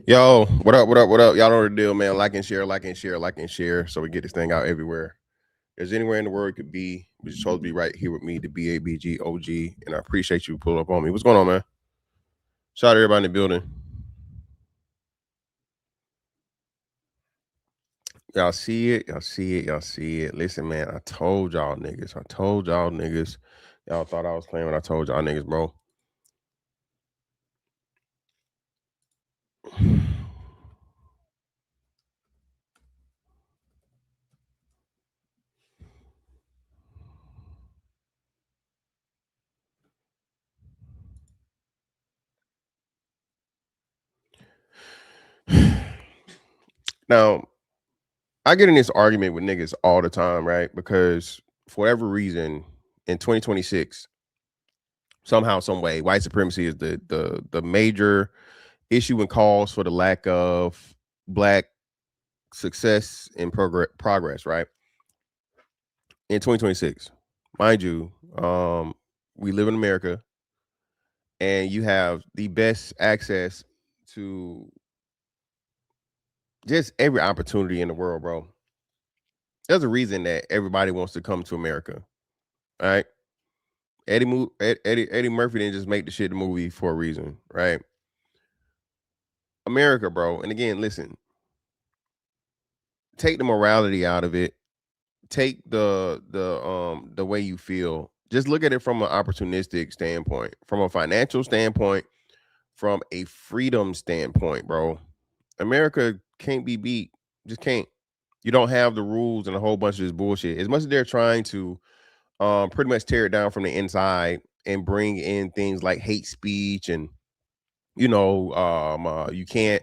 Yo, what up, what up, what up? Y'all know the deal, man. Like and share, like and share, like and share, so we get this thing out everywhere. There's anywhere in the world it could be, but you're supposed to be right here with me, the BABG OG, and I appreciate you pulling up on me. What's going on, man? Shout out to everybody in the building. Y'all see it, y'all see it, y'all see it. Listen, man, I told y'all niggas. Y'all thought I was playing when I told y'all niggas, bro. Now, I get in this argument with niggas all the time, right? Because for whatever reason, in 2026, somehow, some way, white supremacy is the major issue and cause for the lack of black success and progress, right? In 2026, mind you, we live in America, and you have the best access to just every opportunity in the world, bro. There's a reason that everybody wants to come to America, all right? Eddie Murphy didn't just make the shit the movie for a reason, right? America, bro. And again, listen, take the morality out of it. Take the way you feel. Just look at it from an opportunistic standpoint, from a financial standpoint, from a freedom standpoint, bro. America can't be beat. Just can't. You don't have the rules and a whole bunch of this bullshit. As much as they're trying to pretty much tear it down from the inside and bring in things like hate speech and you can't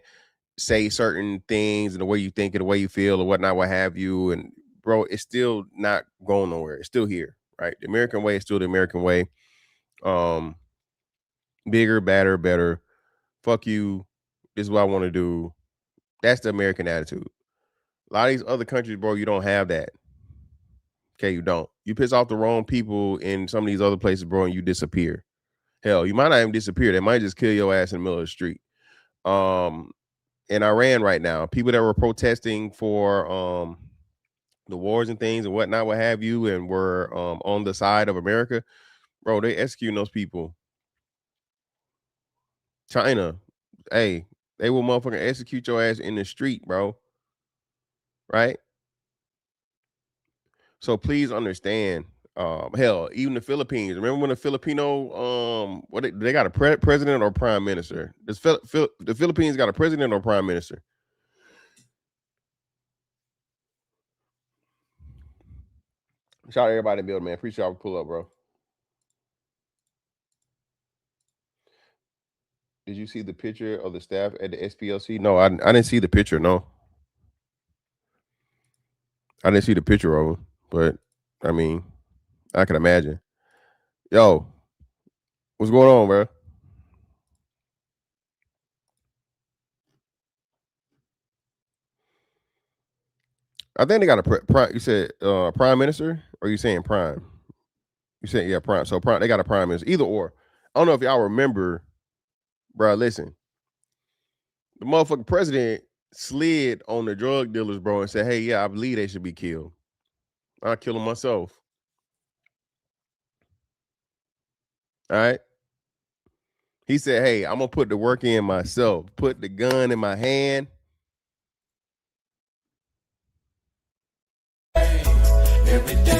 say certain things and the way you think and the way you feel or whatnot, what have you. And bro, it's still not going nowhere. It's still here, right? The American way is still the American way. Bigger, badder, better. Fuck you. This is what I want to do. That's the American attitude. A lot of these other countries, bro, you don't have that. Okay, you don't. You piss off the wrong people in some of these other places, bro, and you disappear. Hell, you might not even disappear. They might just kill your ass in the middle of the street. In Iran right now, people that were protesting for the wars and things and whatnot, what have you, and were on the side of America, bro, they executing those people. China, hey, they will motherfucking execute your ass in the street, bro. Right? So please understand. Hell, even the Philippines. Remember when the Filipino they got a president or prime minister? The Philippines got a president or prime minister? Shout out to everybody in the building, man. Appreciate y'all pull up, bro. Did you see the picture of the staff at the SPLC? No, I didn't see the picture. No, I didn't see the picture of them. But I mean, I can imagine. Yo, what's going on, bro? I think they got a prime. You said prime minister, or you saying prime? You said yeah, prime. So prime, they got a prime minister. Either or. I don't know if y'all remember, bro. Listen, the motherfucking president slid on the drug dealers, bro, and said, "Hey, yeah, I believe they should be killed. I'll kill them myself." All right. He said, "Hey, I'm gonna put the work in myself. Put the gun in my hand." Every day.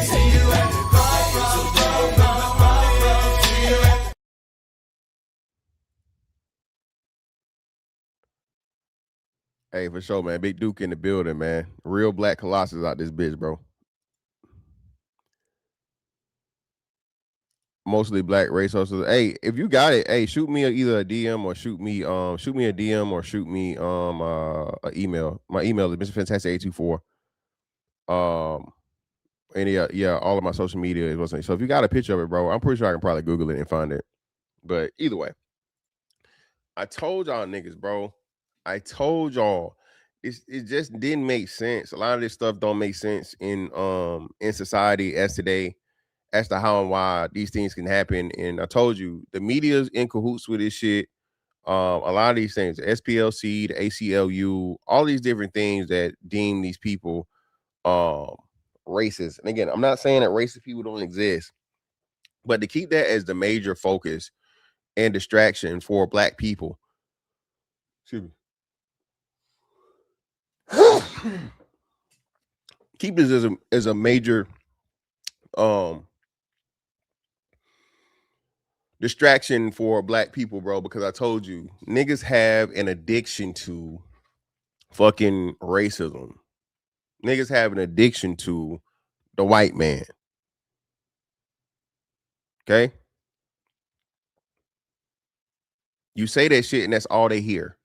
Hey, for sure, man. Big Duke in the building, man. Real black Colossus out this bitch, bro. Mostly black racehorses. Hey, if you got it, hey, shoot me either a DM or shoot me a DM or shoot me an email. My email is MrFantastic824. And yeah, all of my social media is what's name. So if you got a picture of it, bro, I'm pretty sure I can probably Google it and find it. But either way, I told y'all niggas, bro. I told y'all it just didn't make sense. A lot of this stuff don't make sense in society as today as to how and why these things can happen. And I told you the media's in cahoots with this shit. A lot of these things, the SPLC, the ACLU, all these different things that deem these people racist. And again, I'm not saying that racist people don't exist, but to keep that as the major focus and distraction for black people. Excuse me. Keep this as a major distraction for black people, bro, because I told you niggas have an addiction to fucking racism. Niggas have an addiction to the white man. Okay? You say that shit and that's all they hear.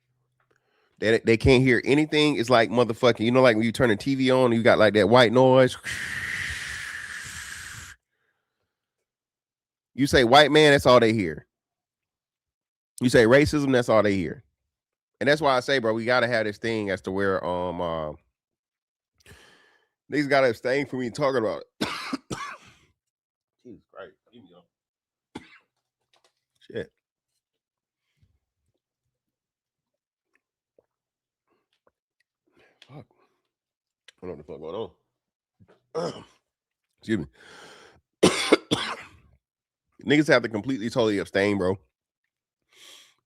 They can't hear anything. It's like motherfucking, you know, like when you turn the TV on and you got like that white noise. You say white man, that's all they hear. You say racism, that's all they hear. And that's why I say, bro, we gotta have this thing as to where niggas gotta abstain from me talking about it. Jesus Christ. Shit. Fuck. I don't know what the fuck going on. Excuse me. Niggas have to completely, totally abstain, bro.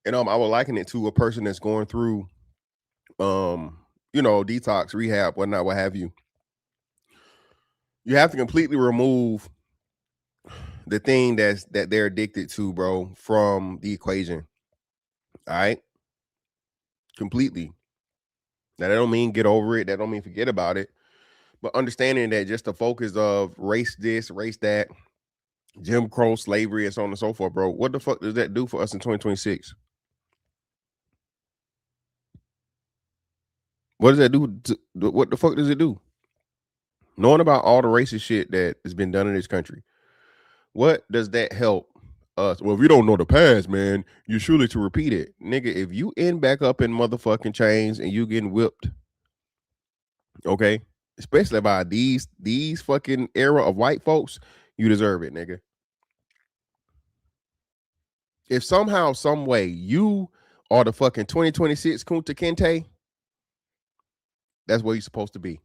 And I would liken it to a person that's going through, you know, detox, rehab, whatnot, what have you. You have to completely remove the thing that they're addicted to, bro, from the equation. All right, completely. Now that don't mean get over it. That don't mean forget about it. But understanding that just the focus of race this, race that, Jim Crow, slavery, and so on and so forth, bro. What the fuck does that do for us in 2026? What does that do? What the fuck does it do? Knowing about all the racist shit that has been done in this country, what does that help us? Well, if you don't know the past, man, you're surely to repeat it. Nigga, if you end back up in motherfucking chains and you getting whipped, okay, especially by these fucking era of white folks, you deserve it, nigga. If somehow, some way, you are the fucking 2026 Kunta Kinte, that's where you're supposed to be.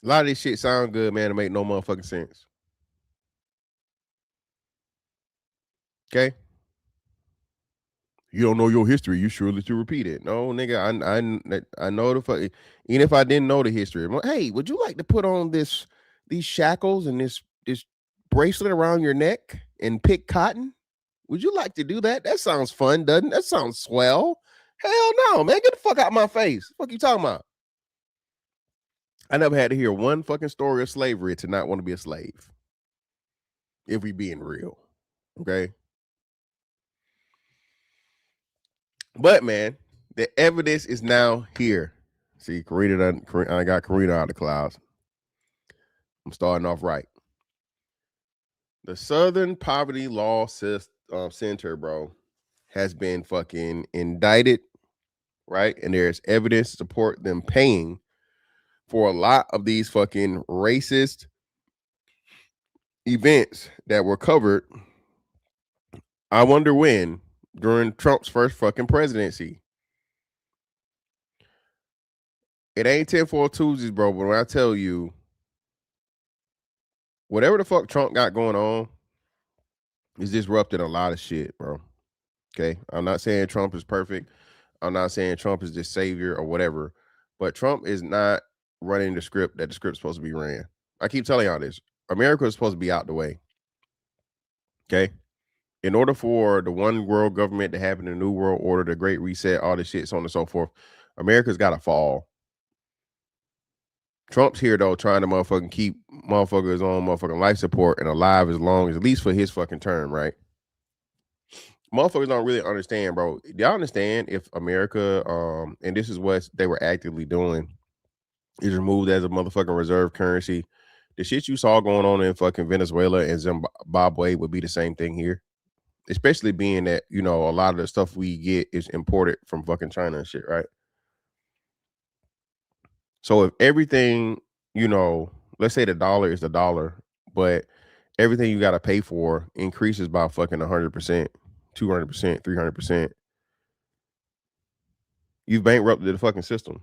A lot of this shit sound good, man. It make no motherfucking sense. Okay. You don't know your history, you surely to repeat it. No, nigga, I know the fuck. Even if I didn't know the history, I'm like, hey, would you like to put on these shackles and this bracelet around your neck and pick cotton? Would you like to do that? That sounds fun, doesn't it? That sounds swell. Hell no, man. Get the fuck out of my face. What the fuck you talking about? I never had to hear one fucking story of slavery to not want to be a slave. If we being real, okay. But man, the evidence is now here. See, I got Karina out of the clouds. I'm starting off right. The Southern Poverty Law Center, bro, has been fucking indicted, right? And there's evidence to support them paying for a lot of these fucking racist events that were covered. I wonder when, during Trump's first fucking presidency. It ain't 10-4 Tuesdays, bro, but when I tell you, whatever the fuck Trump got going on is disrupting a lot of shit, bro. Okay? I'm not saying Trump is perfect. I'm not saying Trump is this savior or whatever, but Trump is not running the script that the script's supposed to be ran. I keep telling y'all this. America is supposed to be out the way. Okay? In order for the one world government to happen, the new world order, the great reset, all this shit, so on and so forth, America's got to fall. Trump's here though, trying to motherfucking keep motherfuckers on motherfucking life support and alive as long as at least for his fucking term, right? Motherfuckers don't really understand, bro. Do y'all understand if America, and this is what they were actively doing, is removed as a motherfucking reserve currency? The shit you saw going on in fucking Venezuela and Zimbabwe would be the same thing here. Especially being that, you know, a lot of the stuff we get is imported from fucking China and shit, right? So if everything, you know, let's say the dollar is the dollar, but everything you got to pay for increases by fucking 100%, 200%, 300%, you've bankrupted the fucking system,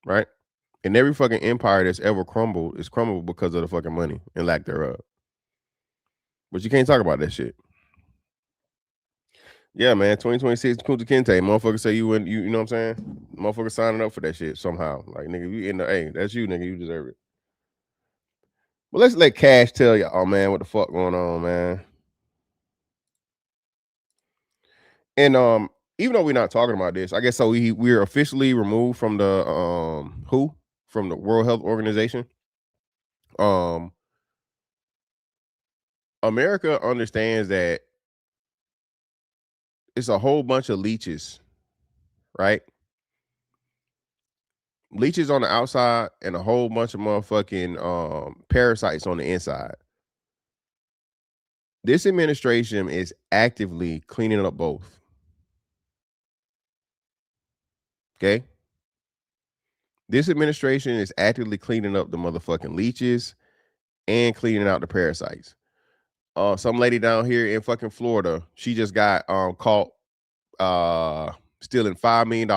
right? And every fucking empire that's ever crumbled is crumbled because of the fucking money and lack thereof. But you can't talk about that shit. Yeah, man, 2026 Kunta Kinte. Motherfucker say you wouldn't, you know what I'm saying? Motherfucker signing up for that shit somehow. Like, nigga, you in the, hey, that's you, nigga, you deserve it. Well, let's let Cash tell y'all, man, what the fuck going on, man. And even though we're not talking about this, I guess so we're officially removed from the WHO, from the World Health Organization. America understands that it's a whole bunch of leeches, right? Leeches on the outside and a whole bunch of motherfucking parasites on the inside. This administration is actively cleaning up both. Okay? This administration is actively cleaning up the motherfucking leeches and cleaning out the parasites. Some lady down here in fucking Florida, she just got caught stealing $5 million.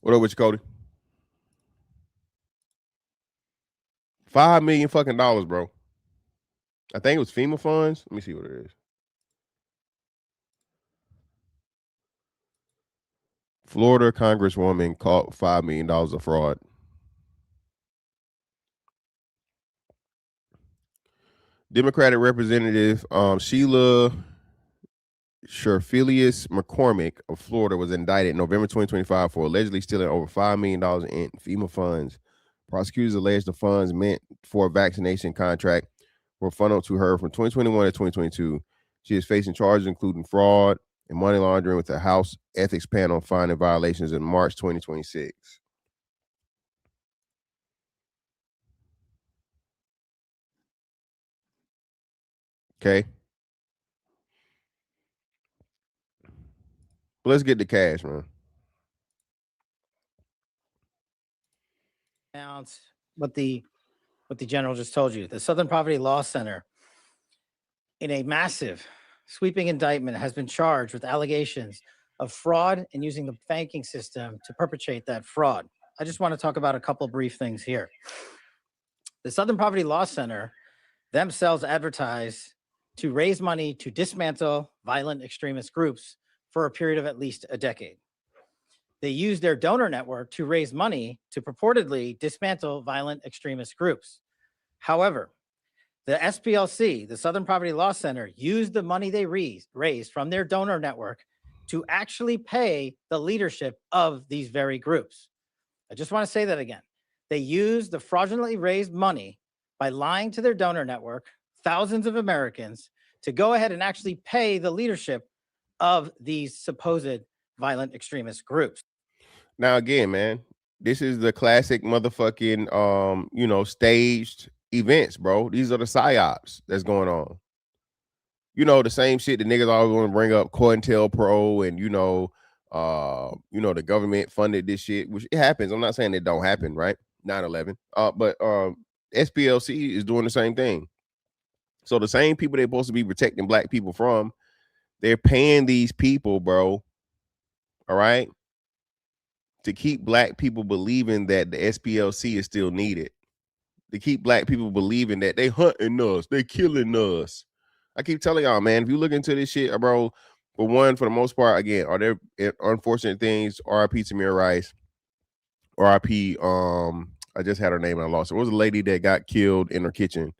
What up with you, Cody? $5 million fucking dollars, bro. I think it was FEMA funds. Let me see what it is. Florida Congresswoman caught $5 million of fraud. Democratic Representative Sheila Sherfilius McCormick of Florida was indicted in November 2025 for allegedly stealing over $5 million in FEMA funds. Prosecutors alleged the funds meant for a vaccination contract were funneled to her from 2021 to 2022. She is facing charges including fraud and money laundering with the House Ethics Panel finding violations in March 2026. Okay. Let's get the cash, man. What the general just told you. The Southern Poverty Law Center, in a massive sweeping indictment, has been charged with allegations of fraud and using the banking system to perpetrate that fraud. I just want to talk about a couple brief things here. The Southern Poverty Law Center themselves advertise to raise money to dismantle violent extremist groups for a period of at least a decade. They use their donor network to raise money to purportedly dismantle violent extremist groups. However, the SPLC, the Southern Poverty Law Center, used the money they raised from their donor network to actually pay the leadership of these very groups. I just want to say that again. They use the fraudulently raised money by lying to their donor network, thousands of Americans, to go ahead and actually pay the leadership of these supposed violent extremist groups. Now again, man, this is the classic motherfucking staged events, bro. These are the psyops that's going on. The same shit the niggas always want to bring up, COINTELPRO, and the government funded this shit, which it happens. I'm not saying it don't happen, right? 9/11. But SPLC is doing the same thing. So the same people they're supposed to be protecting black people from, they're paying these people, bro. All right, to keep black people believing that the SPLC is still needed. To keep black people believing that they hunting us, they killing us. I keep telling y'all, man, if you look into this shit, bro, for the most part, again, are there unfortunate things? RIP Tamir Rice, RIP, I just had her name and I lost it. It was a lady that got killed in her kitchen.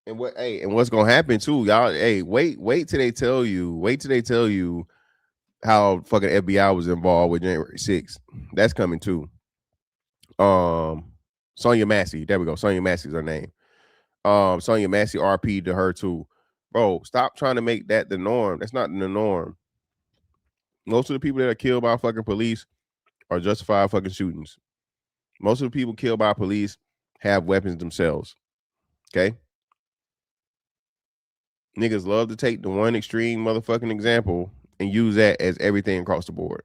And what's gonna happen too, y'all? Hey, wait till they tell you how fucking FBI was involved with January 6th. That's coming too. Sonia Massey, there we go. Sonia Massey's her name. Sonia Massey RP to her too. Bro, stop trying to make that the norm. That's not the norm. Most of the people that are killed by fucking police are justified fucking shootings. Most of the people killed by police have weapons themselves. Okay? Niggas love to take the one extreme motherfucking example and use that as everything across the board.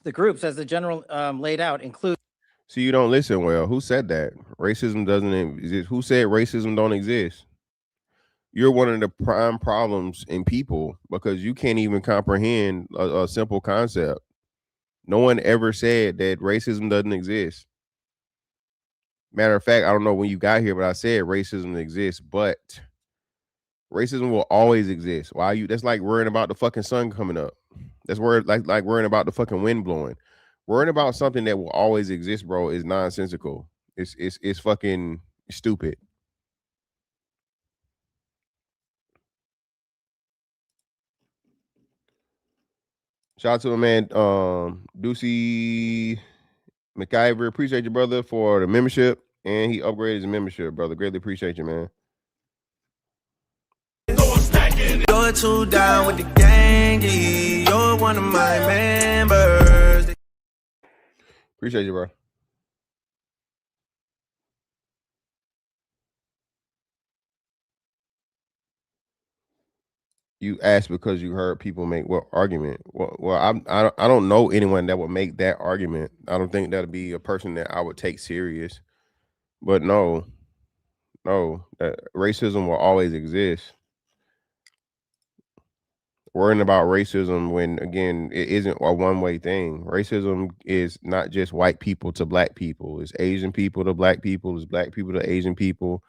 The groups, as the general laid out, include. So you don't listen well. Who said that? Racism doesn't exist. Who said racism don't exist? You're one of the prime problems in people because you can't even comprehend a simple concept. No one ever said that racism doesn't exist. Matter of fact, I don't know when you got here, but I said racism exists, but racism will always exist. Why you? That's like worrying about the fucking sun coming up. That's where like worrying about the fucking wind blowing. Worrying about something that will always exist, bro, is nonsensical. It's fucking stupid. Shout out to my man, Ducey McIver. Appreciate you, brother, for the membership. And he upgraded his membership, brother. Greatly appreciate you, man. You're too down with the gang. You're one of my members. Appreciate you, bro. You asked because you heard people make what argument? Well, I don't know anyone that would make that argument. I don't think that'd be a person that I would take serious. But no, racism will always exist. Worrying about racism when, again, it isn't a one-way thing. Racism is not just white people to black people. It's Asian people to black people. It's black people to Asian people.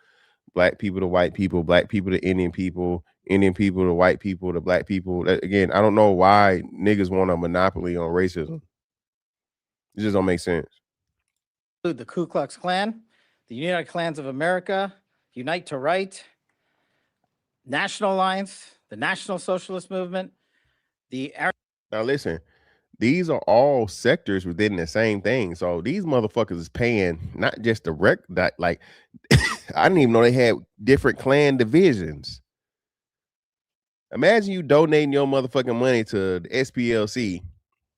Black people to white people. Black people to Indian people. Indian people to white people to black people. Again, I don't know why niggas want a monopoly on racism. It just don't make sense. The Ku Klux Klan, the United Klans of America, Unite to Right, National Alliance, the National Socialist Movement, Now listen, these are all sectors within the same thing. So these motherfuckers is paying not just the like I didn't even know they had different clan divisions. Imagine you donating your motherfucking money to the SPLC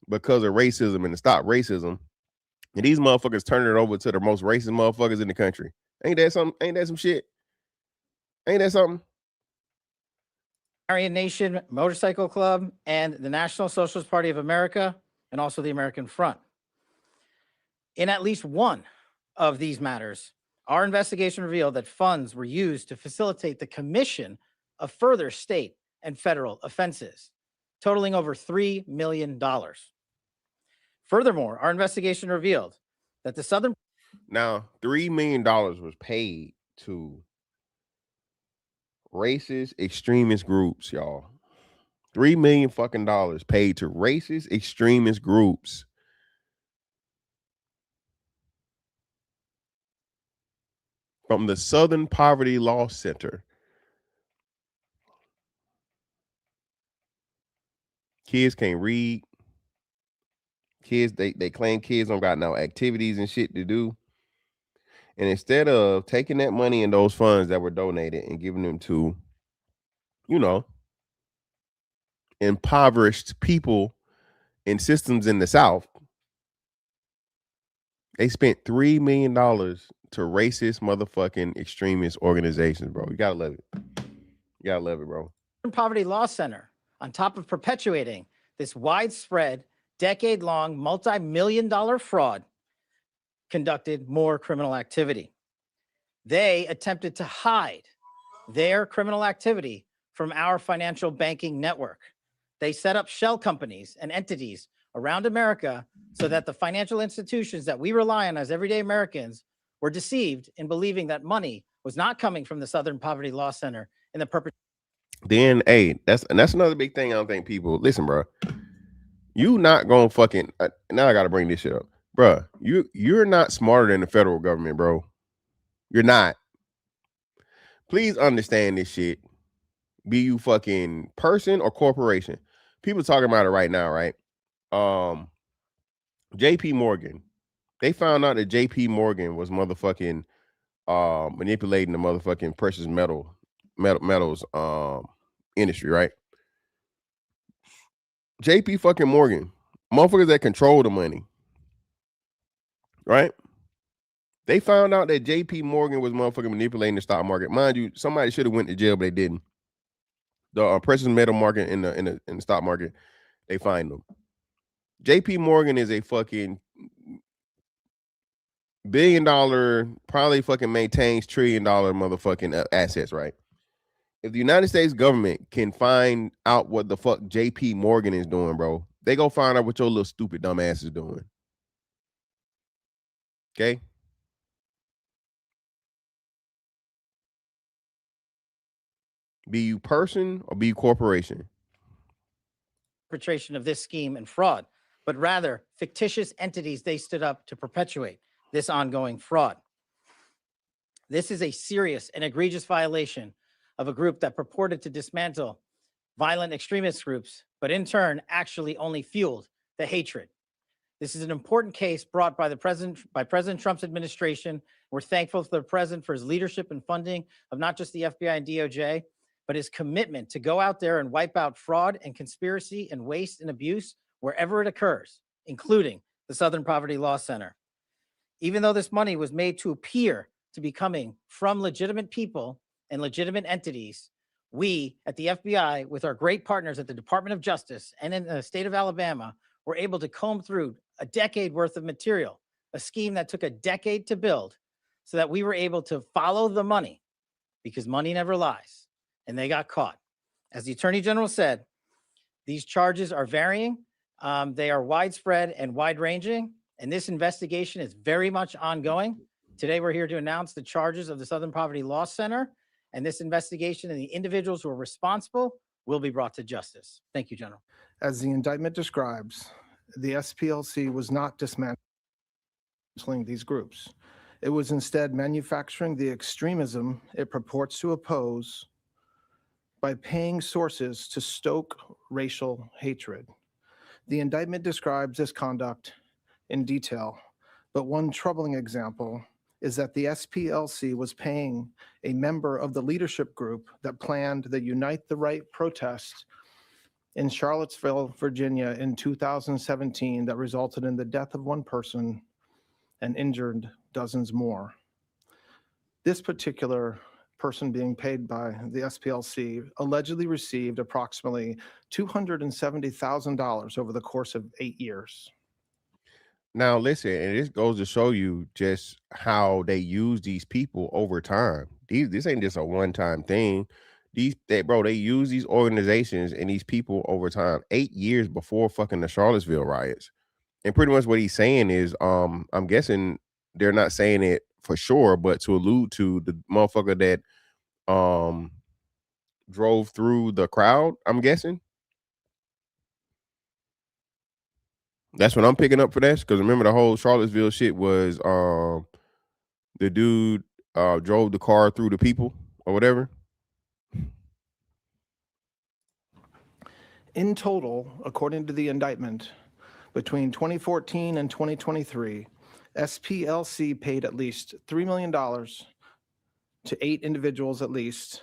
because of racism and to stop racism. And these motherfuckers turning it over to the most racist motherfuckers in the country. Ain't that some shit? Ain't that something? Aryan Nation Motorcycle Club, and the National Socialist Party of America, and also the American Front. In at least one of these matters, our investigation revealed that funds were used to facilitate the commission of further state and federal offenses, totaling over $3 million. Furthermore, our investigation revealed that the Southern... Now, $3 million was paid to racist extremist groups, y'all. $3 million fucking dollars paid to racist extremist groups. From the Southern Poverty Law Center. Kids can't read. Kids, they claim kids don't got no activities and shit to do. And instead of taking that money and those funds that were donated and giving them to, you know, impoverished people in systems in the South, they spent $3 million to racist motherfucking extremist organizations, bro. You gotta love it. You gotta love it, bro. Poverty Law Center, on top of perpetuating this widespread, decade-long, multi-million-dollar fraud, conducted more criminal activity. They attempted to hide their criminal activity from our financial banking network. They set up shell companies and entities around America so that the financial institutions that we rely on as everyday Americans were deceived in believing that money was not coming from the Southern Poverty Law Center in the perpetuation. Then, hey, that's another big thing. I don't think people listen, bro. You not gonna fucking now. I gotta bring this shit up, bro. You're not smarter than the federal government, bro. You're not. Please understand this shit. Be you fucking person or corporation. People talking about it right now, right? JP Morgan. They found out that JP Morgan was motherfucking manipulating the motherfucking precious metals industry, right? JP fucking Morgan, motherfuckers that control the money, right? They found out that JP Morgan was motherfucking manipulating the stock market. Mind you, somebody should have went to jail, but they didn't. The precious metal market in the stock market, they find them. JP Morgan is a fucking $1 billion, probably fucking maintains $1 trillion motherfucking assets, right? If the United States government can find out what the fuck JP Morgan is doing, bro, they go find out what your little stupid dumb ass is doing. Okay? Be you person or be you corporation. Perpetration of this scheme and fraud, but rather fictitious entities they stood up to perpetuate this ongoing fraud. This is a serious and egregious violation of a group that purported to dismantle violent extremist groups, but in turn actually only fueled the hatred. This is an important case brought by President Trump's administration. We're thankful to the president for his leadership and funding of not just the FBI and DOJ, but his commitment to go out there and wipe out fraud and conspiracy and waste and abuse wherever it occurs, including the Southern Poverty Law Center. Even though this money was made to appear to be coming from legitimate people and legitimate entities, we at the FBI, with our great partners at the Department of Justice and in the state of Alabama, were able to comb through a decade worth of material, a scheme that took a decade to build, so that we were able to follow the money, because money never lies, and they got caught. As the Attorney General said, these charges are varying. They are widespread and wide-ranging, and this investigation is very much ongoing. Today, we're here to announce the charges of the Southern Poverty Law Center, and this investigation and the individuals who are responsible will be brought to justice. Thank you, General. As the indictment describes, the SPLC was not dismantling these groups. It was instead manufacturing the extremism it purports to oppose by paying sources to stoke racial hatred. The indictment describes this conduct in detail, but one troubling example is that the SPLC was paying a member of the leadership group that planned the Unite the Right protest in Charlottesville, Virginia in 2017 that resulted in the death of one person and injured dozens more. This particular person being paid by the SPLC allegedly received approximately $270,000 over the course of 8 years. Now listen, and this goes to show you just how they use these people over time. This ain't just a one-time thing. They use these organizations and these people over time. 8 years before fucking the Charlottesville riots. And pretty much what he's saying is, I'm guessing they're not saying it for sure, but to allude to the motherfucker that drove through the crowd, I'm guessing. That's what I'm picking up for this, because remember the whole Charlottesville shit was the dude drove the car through the people or whatever. In total, according to the indictment, between 2014 and 2023, SPLC paid at least $3 million to 8 individuals at least.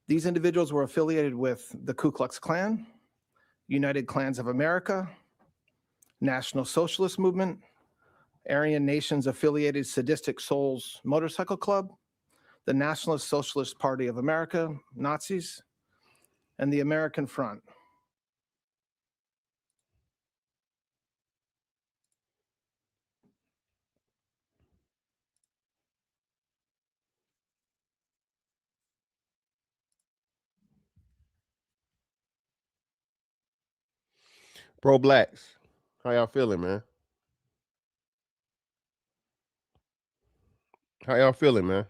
These individuals were affiliated with the Ku Klux Klan, United Klans of America, National Socialist Movement, Aryan Nations Affiliated Sadistic Souls Motorcycle Club, the Nationalist Socialist Party of America, Nazis, and the American Front. Pro blacks, how y'all feeling, man? How y'all feeling, man?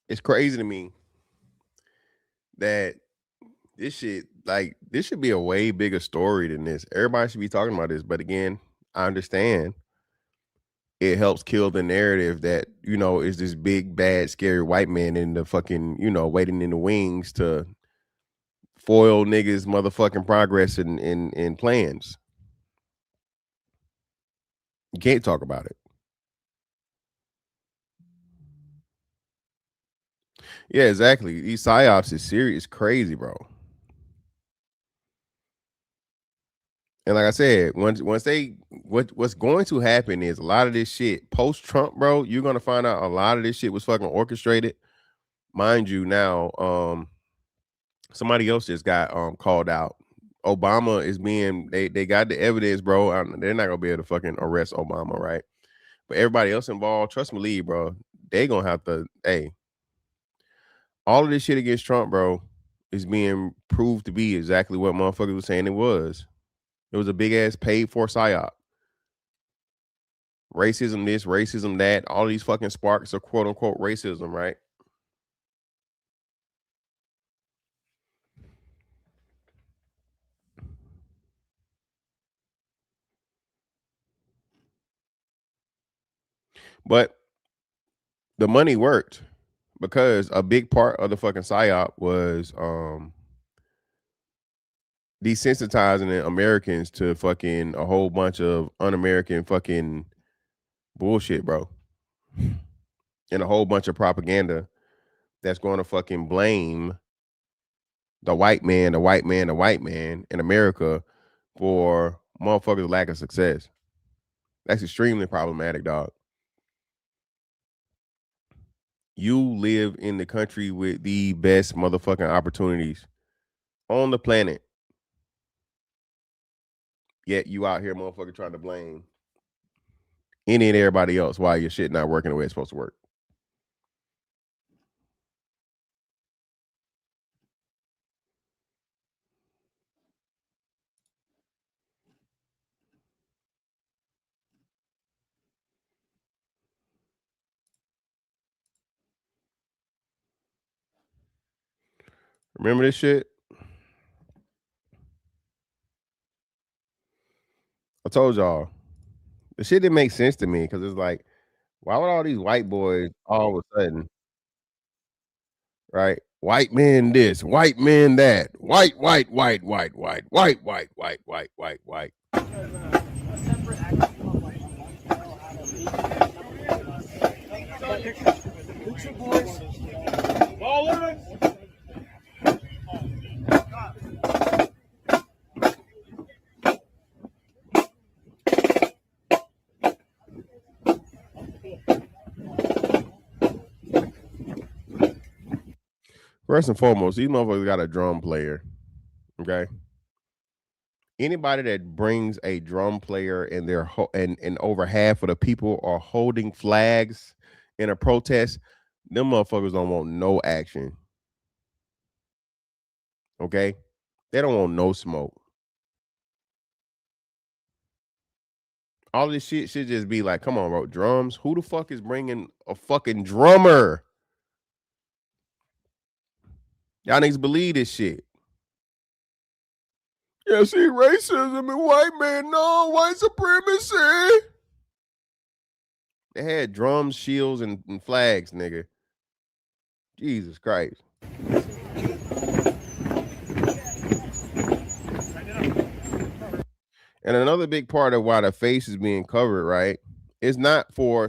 It's crazy to me that this shit, like, this should be a way bigger story than this. Everybody should be talking about this. But again, I understand it helps kill the narrative that, you know, is this big, bad, scary white man in the fucking, you know, waiting in the wings to foil niggas' motherfucking progress and plans. You can't talk about it. Yeah, exactly. These psyops is serious, crazy, bro. And like I said, once they what's going to happen is a lot of this shit post Trump, bro. You're gonna find out a lot of this shit was fucking orchestrated. Mind you, now somebody else just got called out. Obama is being they got the evidence, bro. They're not gonna be able to fucking arrest Obama, right? But everybody else involved, trust me, Lee, bro, they gonna have to. Hey, all of this shit against Trump, bro, is being proved to be exactly what motherfuckers was saying it was. It was a big ass paid for psyop. Racism this, racism that, all these fucking sparks of quote unquote racism, right? But the money worked because a big part of the fucking psyop was desensitizing the Americans to fucking a whole bunch of un-American fucking bullshit, bro. And a whole bunch of propaganda that's going to fucking blame the white man, the white man, the white man in America for motherfuckers' lack of success. That's extremely problematic, dog. You live in the country with the best motherfucking opportunities on the planet. Yet you out here motherfucker trying to blame any and everybody else why your shit not working the way it's supposed to work. Remember this shit? I told y'all. The shit didn't make sense to me because it's like, why would all these white boys all of a sudden, right? White men this, white men that, white, white, white, white, white, white, white, white, white, white, white. First and foremost, these motherfuckers got a drum player. Okay. Anybody that brings a drum player and they're and over half of the people are holding flags in a protest, them motherfuckers don't want no action. Okay? They don't want no smoke. All this shit should just be like, come on, bro, drums? Who the fuck is bringing a fucking drummer? Y'all niggas believe this shit. Yeah, see, racism and white man, no, white supremacy. They had drums, shields, and flags, nigga. Jesus Christ. And another big part of why the face is being covered, right? It's not for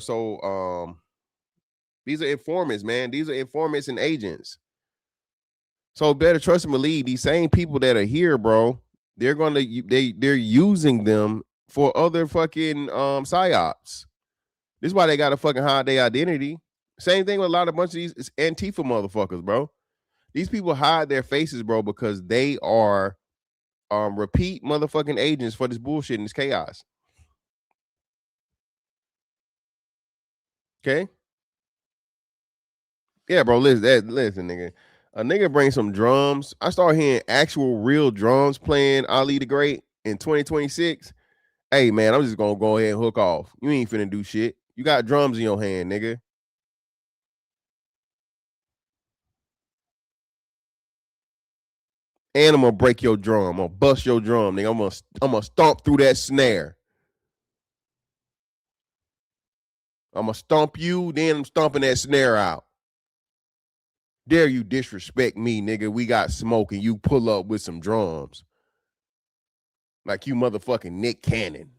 these are informants, man. These are informants and agents. So better trust and believe these same people that are here, bro. They're they're using them for other fucking psyops. This is why they gotta fucking hide their identity. Same thing with a bunch of these Antifa motherfuckers, bro. These people hide their faces, bro, because they are repeat motherfucking agents for this bullshit and this chaos. Okay? Yeah, bro. Listen, nigga. A nigga bring some drums. I start hearing actual real drums playing Ali the Great in 2026. Hey, man, I'm just gonna go ahead and hook off. You ain't finna do shit. You got drums in your hand, nigga. And I'm gonna break your drum. I'm gonna bust your drum, nigga. I'm gonna stomp through that snare. I'm gonna stomp you, then I'm stomping that snare out. Dare you disrespect me, nigga? We got smoke and you pull up with some drums. Like you motherfucking Nick Cannon.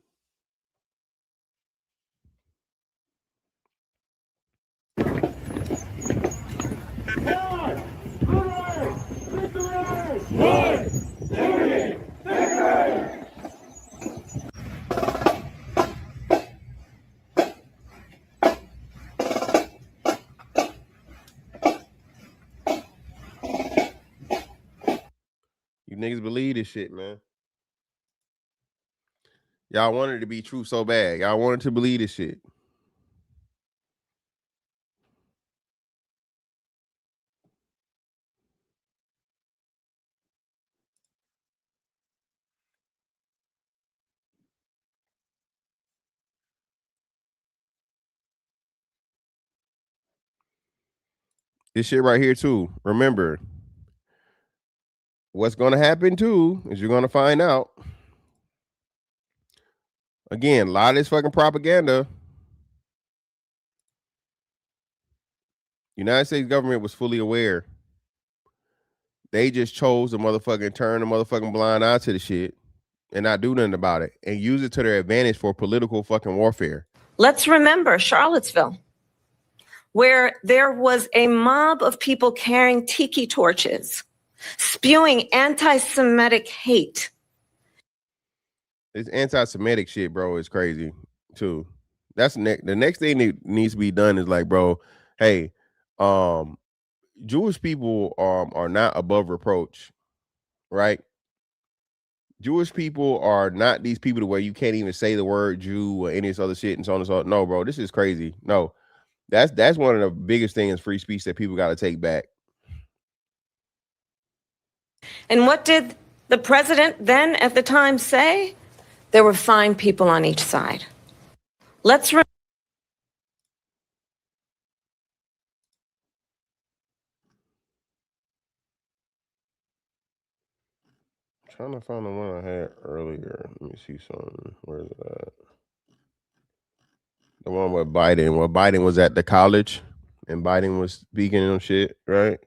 You niggas believe this shit, man. Y'all wanted it to be true so bad. Y'all wanted to believe this shit. This shit right here too. Remember, what's going to happen too is you're going to find out. Again, a lot of this fucking propaganda. United States government was fully aware. They just chose to motherfucking turn the motherfucking blind eye to the shit and not do nothing about it and use it to their advantage for political fucking warfare. Let's remember Charlottesville, where there was a mob of people carrying tiki torches, spewing anti-Semitic hate. This anti-Semitic shit, bro, is crazy too. That's the next thing that needs to be done is like, bro, hey, Jewish people are not above reproach, right? Jewish people are not these people to where you can't even say the word Jew or any of this other shit and so on and so on. No, bro, this is crazy. No, that's one of the biggest things free speech that people got to take back. And what did the president then at the time say? There were fine people on each side. Let's Trying to find the one I had earlier. Let me see something. Where is it at? The one with Biden. Where Biden was at the college and Biden was speaking on shit, right?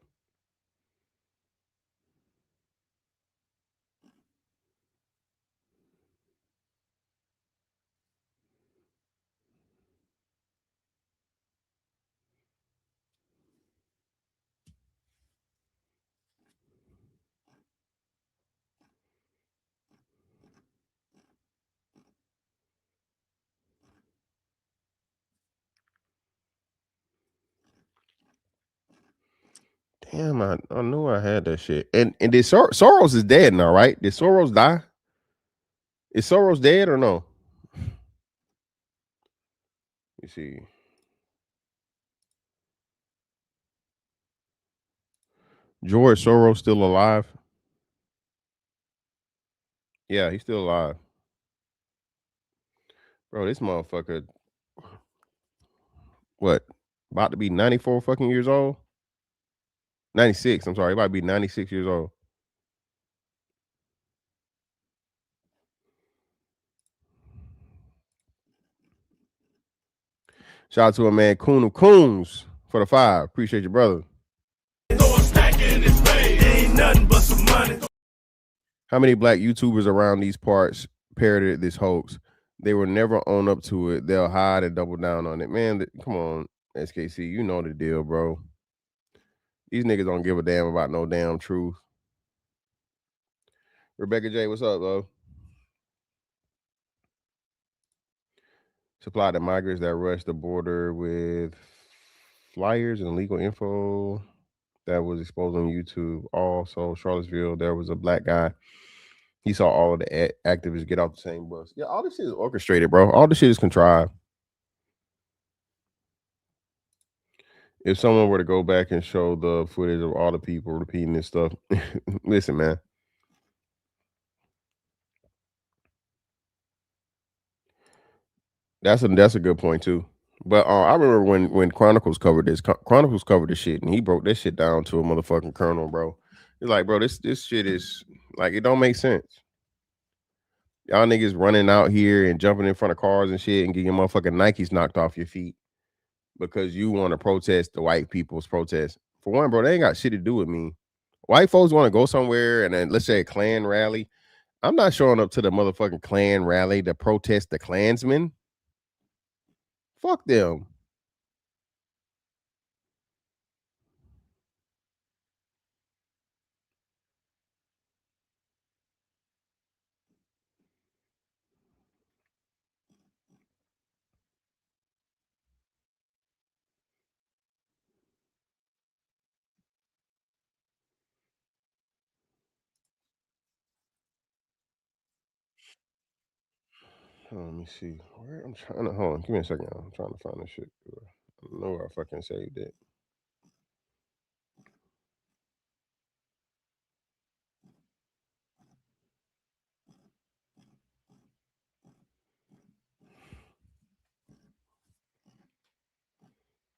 Damn, I knew I had that shit. And did Soros is dead now, right? Did Soros die? Is Soros dead or no? You see. George Soros still alive? Yeah, he's still alive. Bro, this motherfucker, what, about to be 94 fucking years old? 96. I'm sorry. He might be 96 years old. Shout out to a man, Coon of Coons, for the 5. Appreciate you, brother. How many black YouTubers around these parts parroted this hoax? They will never own up to it. They'll hide and double down on it. Man, come on, SKC. You know the deal, bro. These niggas don't give a damn about no damn truth. Rebecca J, what's up, bro? Supply the migrants that rush the border with flyers and illegal info that was exposed on YouTube. Also, Charlottesville, there was a black guy. He saw all of the activists get off the same bus. Yeah, all this shit is orchestrated, bro. All this shit is contrived. If someone were to go back and show the footage of all the people repeating this stuff, listen, man. That's a good point too. But I remember when Chronicles covered this. Chronicles covered this shit, and he broke this shit down to a motherfucking kernel, bro. He's like, bro, this shit is like, it don't make sense. Y'all niggas running out here and jumping in front of cars and shit and getting your motherfucking Nikes knocked off your feet because you want to protest the white people's protest. For one, bro, they ain't got shit to do with me. White folks want to go somewhere and then let's say a Klan rally. I'm not showing up to the motherfucking Klan rally to protest the Klansmen. Fuck them. Let me see. Where I'm trying to hold on. Give me a second. I'm trying to find this shit. I know where I fucking saved it.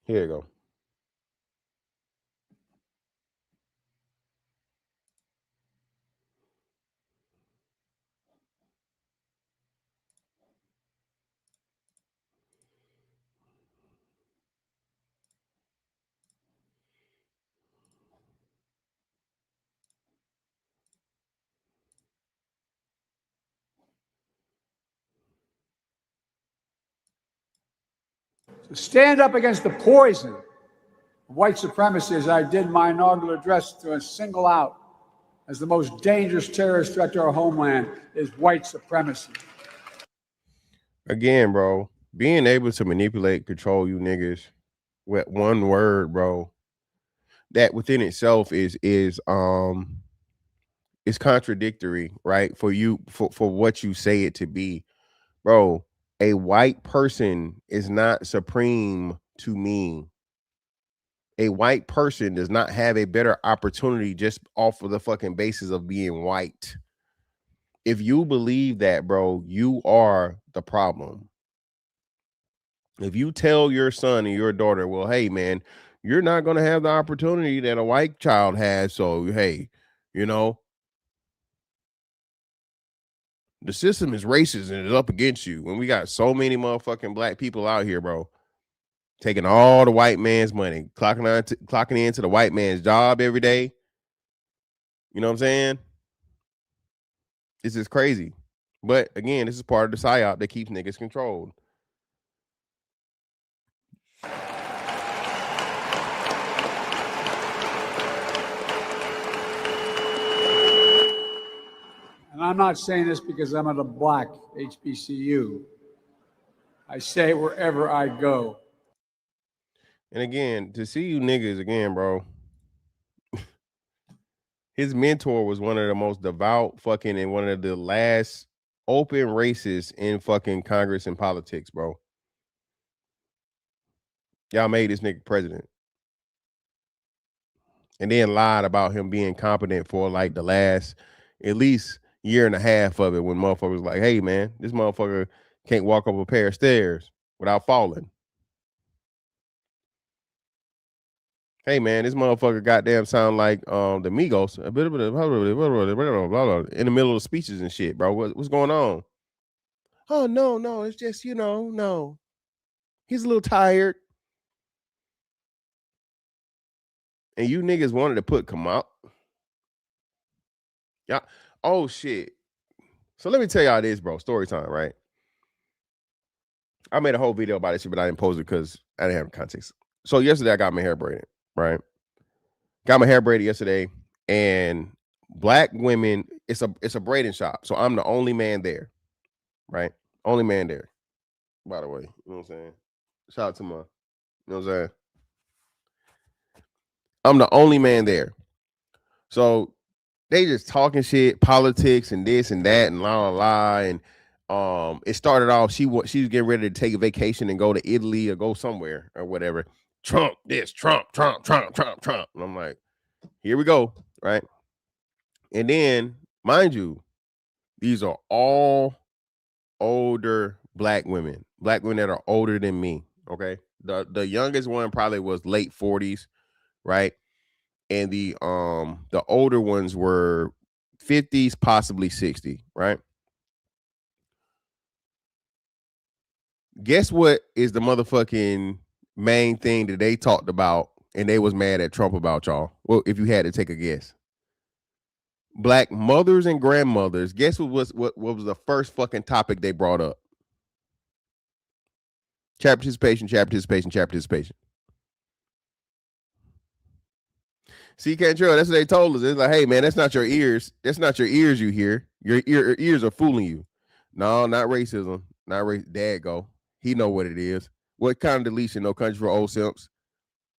Here you go. To stand up against the poison of white supremacy, as I did my inaugural address, to single out as the most dangerous terrorist threat to our homeland is white supremacy. Again, bro, being able to manipulate, control you niggas with one word, bro, that within itself is contradictory, right? For you, for what you say it to be, bro. A white person is not supreme to me. A white person does not have a better opportunity just off of the fucking basis of being white. If you believe that, bro, you are the problem. If you tell your son and your daughter, well, hey, man, you're not going to have the opportunity that a white child has. So, hey, you know, the system is racist and it's up against you. When we got so many motherfucking black people out here, bro, taking all the white man's money, clocking into the white man's job every day. You know what I'm saying? This is crazy. But again, this is part of the psyop that keeps niggas controlled. And I'm not saying this because I'm at a black HBCU. I say it wherever I go. And again, to see you niggas again, bro. His mentor was one of the most devout fucking and one of the last open racists in fucking Congress and politics, bro. Y'all made this nigga president. And then lied about him being competent for like the last at least year and a half of it when motherfuckers was like, hey man, this motherfucker can't walk up a pair of stairs without falling. Hey man, this motherfucker goddamn sound like the Migos. A bit of in the middle of speeches and shit, bro. What's going on? Oh no, it's just no. He's a little tired. And you niggas wanted to put Kamal. Yeah. Oh shit. So let me tell y'all this, bro. Story time, right? I made a whole video about this shit, but I didn't post it because I didn't have context. So yesterday I got my hair braided, right? Got my hair braided yesterday, and black women, it's a braiding shop. So I'm the only man there, right? Only man there, by the way. You know what I'm saying? Shout out to my, you know what I'm saying? I'm the only man there. So they just talking shit, politics and this and that and la la la. And it started off, she was getting ready to take a vacation and go to Italy or go somewhere or whatever. Trump, this, Trump. And I'm like, here we go, right? And then, mind you, these are all older black women that are older than me, okay? The youngest one probably was late 40s, right? And the older ones were 50s, possibly 60, right? Guess what is the motherfucking main thing that they talked about and they was mad at Trump about, y'all? Well, if you had to take a guess. Black mothers and grandmothers, guess what was the first fucking topic they brought up? Child participation. See, Cantrell, that's what they told us. It's like, hey, man, that's not your ears. That's not your ears you hear. Your ears are fooling you. No, not racism. Not race. Dad go. He know what it is. What kind of deletion? No Country for Old Simps.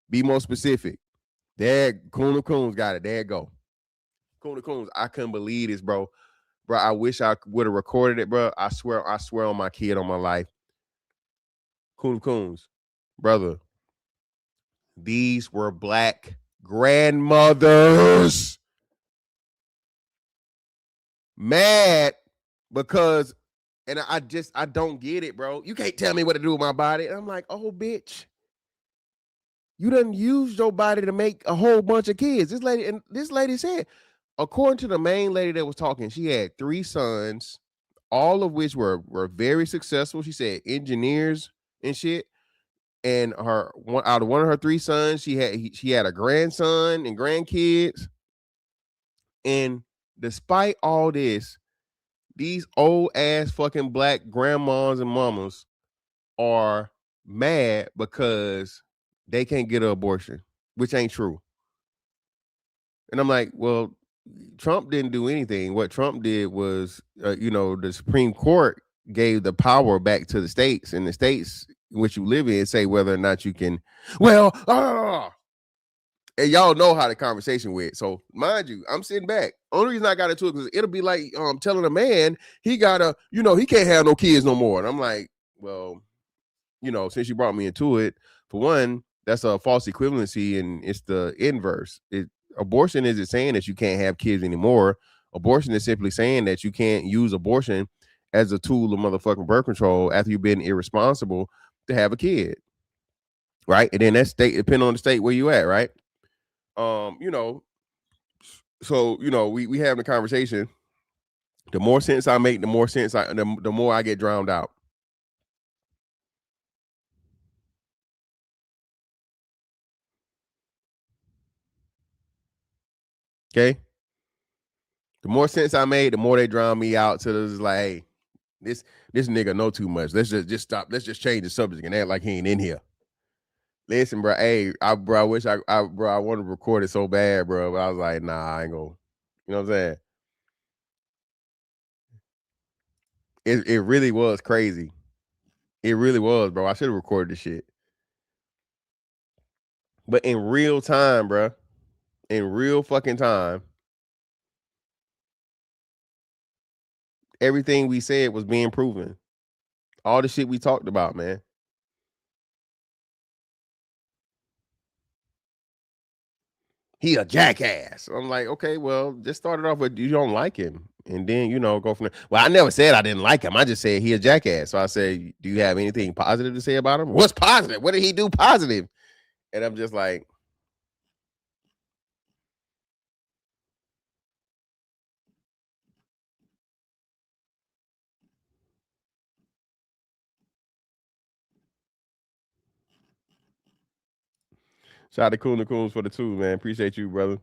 Be more specific. Dad, Coons got it. Dad go. Coons, I couldn't believe this, bro. Bro, I wish I would have recorded it, bro. I swear on my kid, on my life. Coons, brother. These were black grandmothers mad because, and I don't get it, bro. You can't tell me what to do with my body. And I'm like, oh, bitch. You done used your body to make a whole bunch of kids. This lady said, according to the main lady that was talking, she had 3 sons, all of which were very successful. She said engineers and shit. And out of one of her 3 sons, she had a grandson and grandkids. And despite all this, these old ass fucking black grandmas and mamas are mad because they can't get an abortion, which ain't true. And I'm like, well, Trump didn't do anything. What Trump did was, the Supreme Court gave the power back to the states, and the states in which you live in say whether or not you can. Well, and y'all know how the conversation went. So mind you, I'm sitting back. Only reason I got into it because it'll be like telling a man he gotta, he can't have no kids no more. And I'm like, well, since you brought me into it, for one, that's a false equivalency, and it's the inverse. Abortion isn't saying that you can't have kids anymore. Abortion is simply saying that you can't use abortion as a tool of motherfucking birth control after you've been irresponsible to have a kid. Right? And then that state, depending on the state where you at, right? So, we having a conversation. The more sense I make, the more I get drowned out. Okay. The more sense I made, the more they drown me out. So it's like, hey, this nigga know too much. Let's just stop. Let's just change the subject and act like he ain't in here. Listen, bro. Hey, I wish I wanted to record it so bad, bro. But I was like, nah, I ain't gonna. You know what I'm saying? It really was crazy. It really was, bro. I should have recorded this shit. But in real time, bro. In real fucking time. Everything we said was being proven. All the shit we talked about, man. He a jackass. I'm like, okay, well, just started off with you don't like him. And then, go from there. Well, I never said I didn't like him. I just said he a jackass. So I said, do you have anything positive to say about him? What's positive? What did he do positive? And I'm just like, Shout out to Coon the Coons for the 2, man. Appreciate you, brother.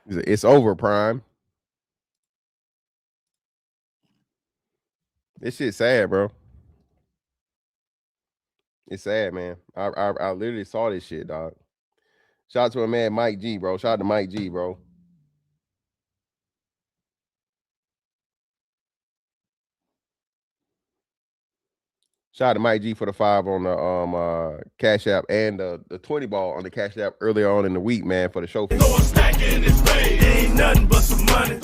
It's over, Prime. This shit sad, bro. It's sad, man. I literally saw this shit, dog. Shout out to a man, Mike G, bro. Shout out to Mike G, bro. Shout out to Mike G for the 5 on the Cash App and the 20 ball on the Cash App earlier on in the week, man, for the show. Ain't nothing but some money.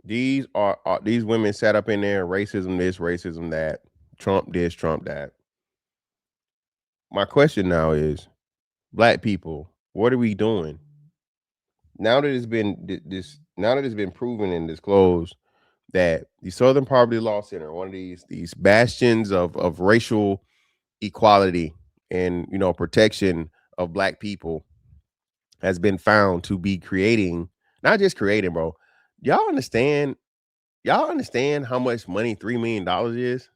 These are these women sat up in there, racism this, racism that, Trump this, Trump that. My question now is, Black people, what are we doing? Now that it's been proven and disclosed that the Southern Poverty Law Center, one of these bastions of racial equality and protection of Black people, has been found to be creating, not just creating, bro. Y'all understand how much money $3 million is?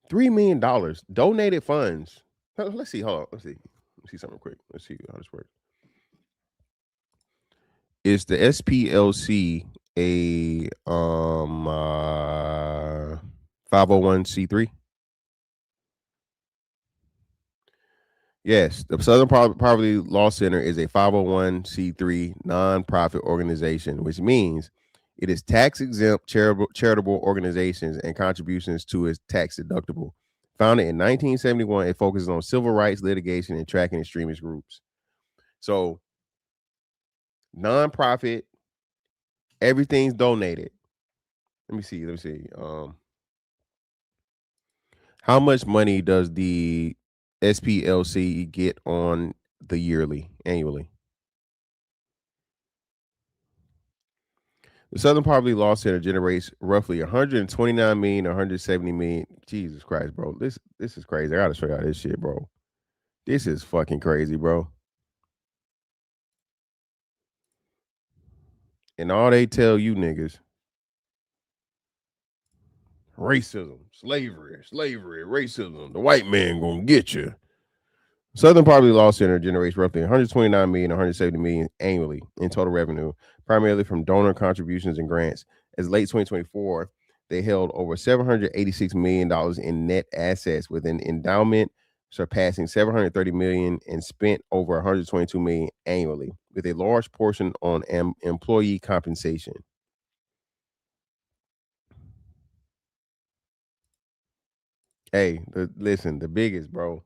$3 million donated funds. Let's see. Hold on. Let's see something quick. Let's see how this works. Is the SPLC a 501c3? Yes, the Southern Poverty Law Center is a 501c3 nonprofit organization, which means it is tax-exempt charitable organizations and contributions to its tax deductible. Founded in 1971, it focuses on civil rights litigation and tracking extremist groups. So, nonprofit, everything's donated. Let me see. How much money does the SPLC get on the annually? The Southern Poverty Law Center generates roughly 129 million, 170 million. Jesus Christ, bro. This is crazy. I gotta show y'all this shit, bro. This is fucking crazy, bro. And all they tell you niggas, racism, slavery, racism. The white man gonna get you. Southern Poverty Law Center generates roughly 129 million, 170 million annually in total revenue, primarily from donor contributions and grants. As late 2024, they held over $786 million in net assets with an endowment surpassing $730 million and spent over $122 million annually, with a large portion on employee compensation. Hey, listen, the biggest, bro.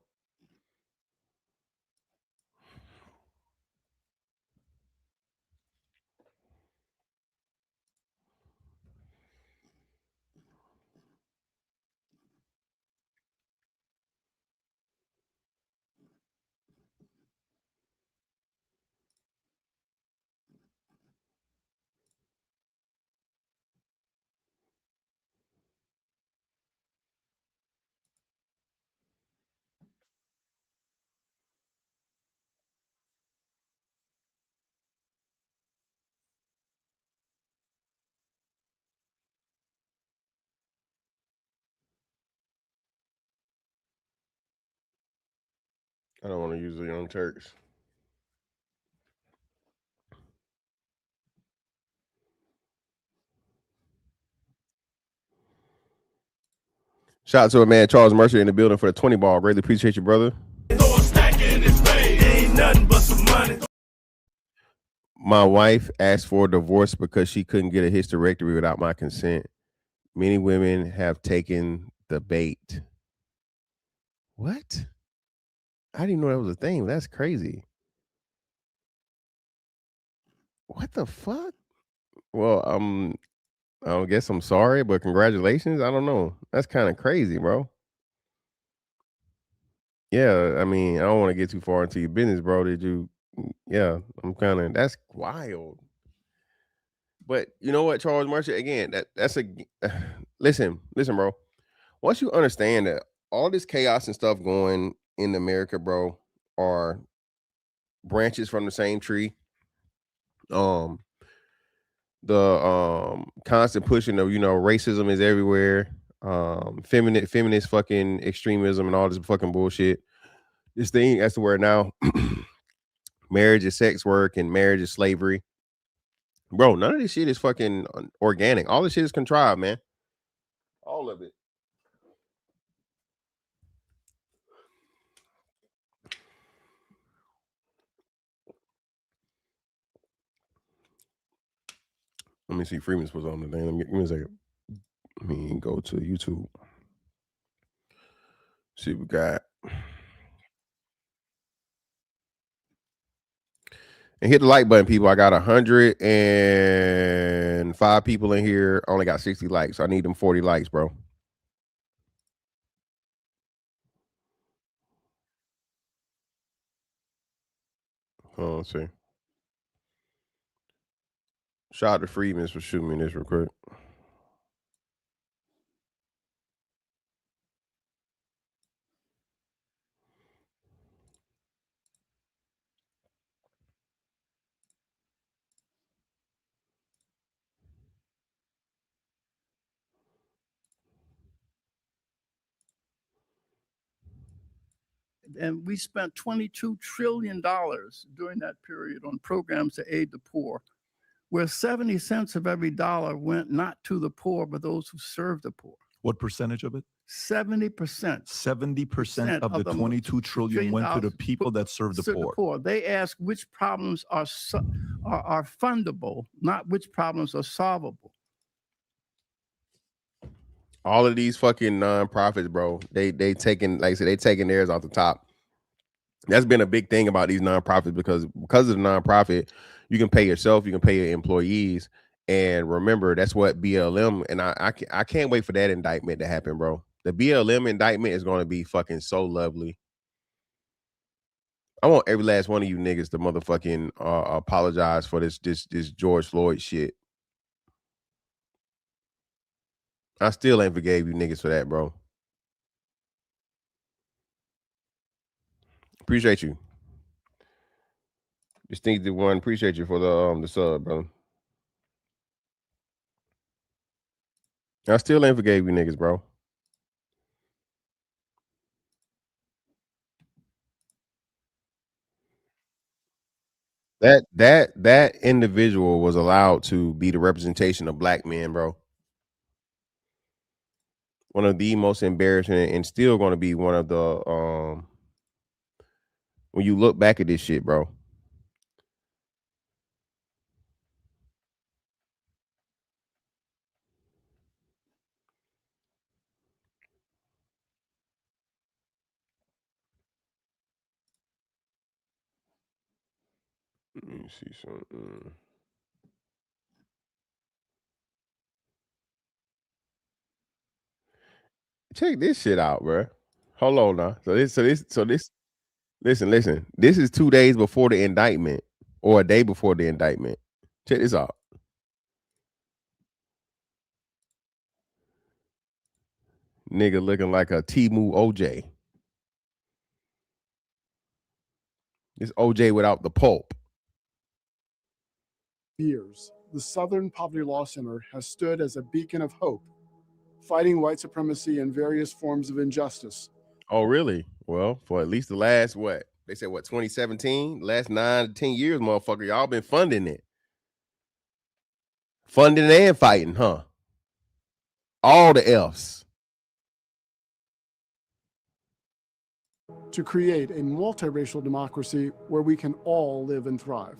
I don't want to use the Young Turks. Shout out to a man, Charles Mercer, in the building for the 20 ball. Greatly appreciate you, brother. Ain't nothing but some money. My wife asked for a divorce because she couldn't get a hysterectomy without my consent. Many women have taken the bait. What? I didn't know that was a thing. That's crazy. What the fuck? Well, I guess I'm sorry, but congratulations. I don't know. That's kind of crazy, bro. Yeah, I mean, I don't want to get too far into your business, bro. Did you Yeah, that's wild. But you know what, Charles Marshall, again, that's a listen, bro. Once you understand that all this chaos and stuff going in America, bro, are branches from the same tree. Um, the constant pushing of racism is everywhere. Feminist fucking extremism and all this fucking bullshit. This thing as to where now marriage is sex work and marriage is slavery. Bro, none of this shit is fucking organic. All this shit is contrived, man. All of it. Let me see. Freeman's was on the thing. Give me a second. Let me go to YouTube. See what we got. And hit the like button, people. I got 105 people in here. I only got 60 likes. I need them 40 likes, bro. Let's see. Shout out to Freeman's for shooting me this real quick. And we spent $22 trillion during that period on programs to aid the poor, where 70 cents of every dollar went not to the poor, but those who served the poor. What percentage of it? 70%. 70% of the 22 trillion went to the people that serve the poor. They ask which problems are fundable, not which problems are solvable. All of these fucking nonprofits, bro, they taking, like I said, they taking theirs off the top. That's been a big thing about these nonprofits because of the nonprofit, you can pay yourself, you can pay your employees, and remember that's what BLM. And I can't wait for that indictment to happen, bro. The BLM indictment is going to be fucking so lovely. I want every last one of you niggas to motherfucking apologize for this George Floyd shit. I still ain't forgave you niggas for that, bro. Appreciate you. Distinctive one, appreciate you for the sub, bro. I still ain't forgave you niggas, bro. That individual was allowed to be the representation of black men, bro. One of the most embarrassing and still going to be one of the when you look back at this shit, bro. Let me see something. Check this shit out, bro. Hold on now. So this. Listen. This is 2 days before the indictment, or a day before the indictment. Check this out. Nigga looking like a Temu OJ. This OJ without the pulp. Years, the Southern Poverty Law Center has stood as a beacon of hope, fighting white supremacy and various forms of injustice. Oh, really? Well, for at least the last, what? They said, what, 2017? Last 9 to 10 years, motherfucker. Y'all been funding it. Funding and fighting, huh? All the F's. To create a multiracial democracy where we can all live and thrive.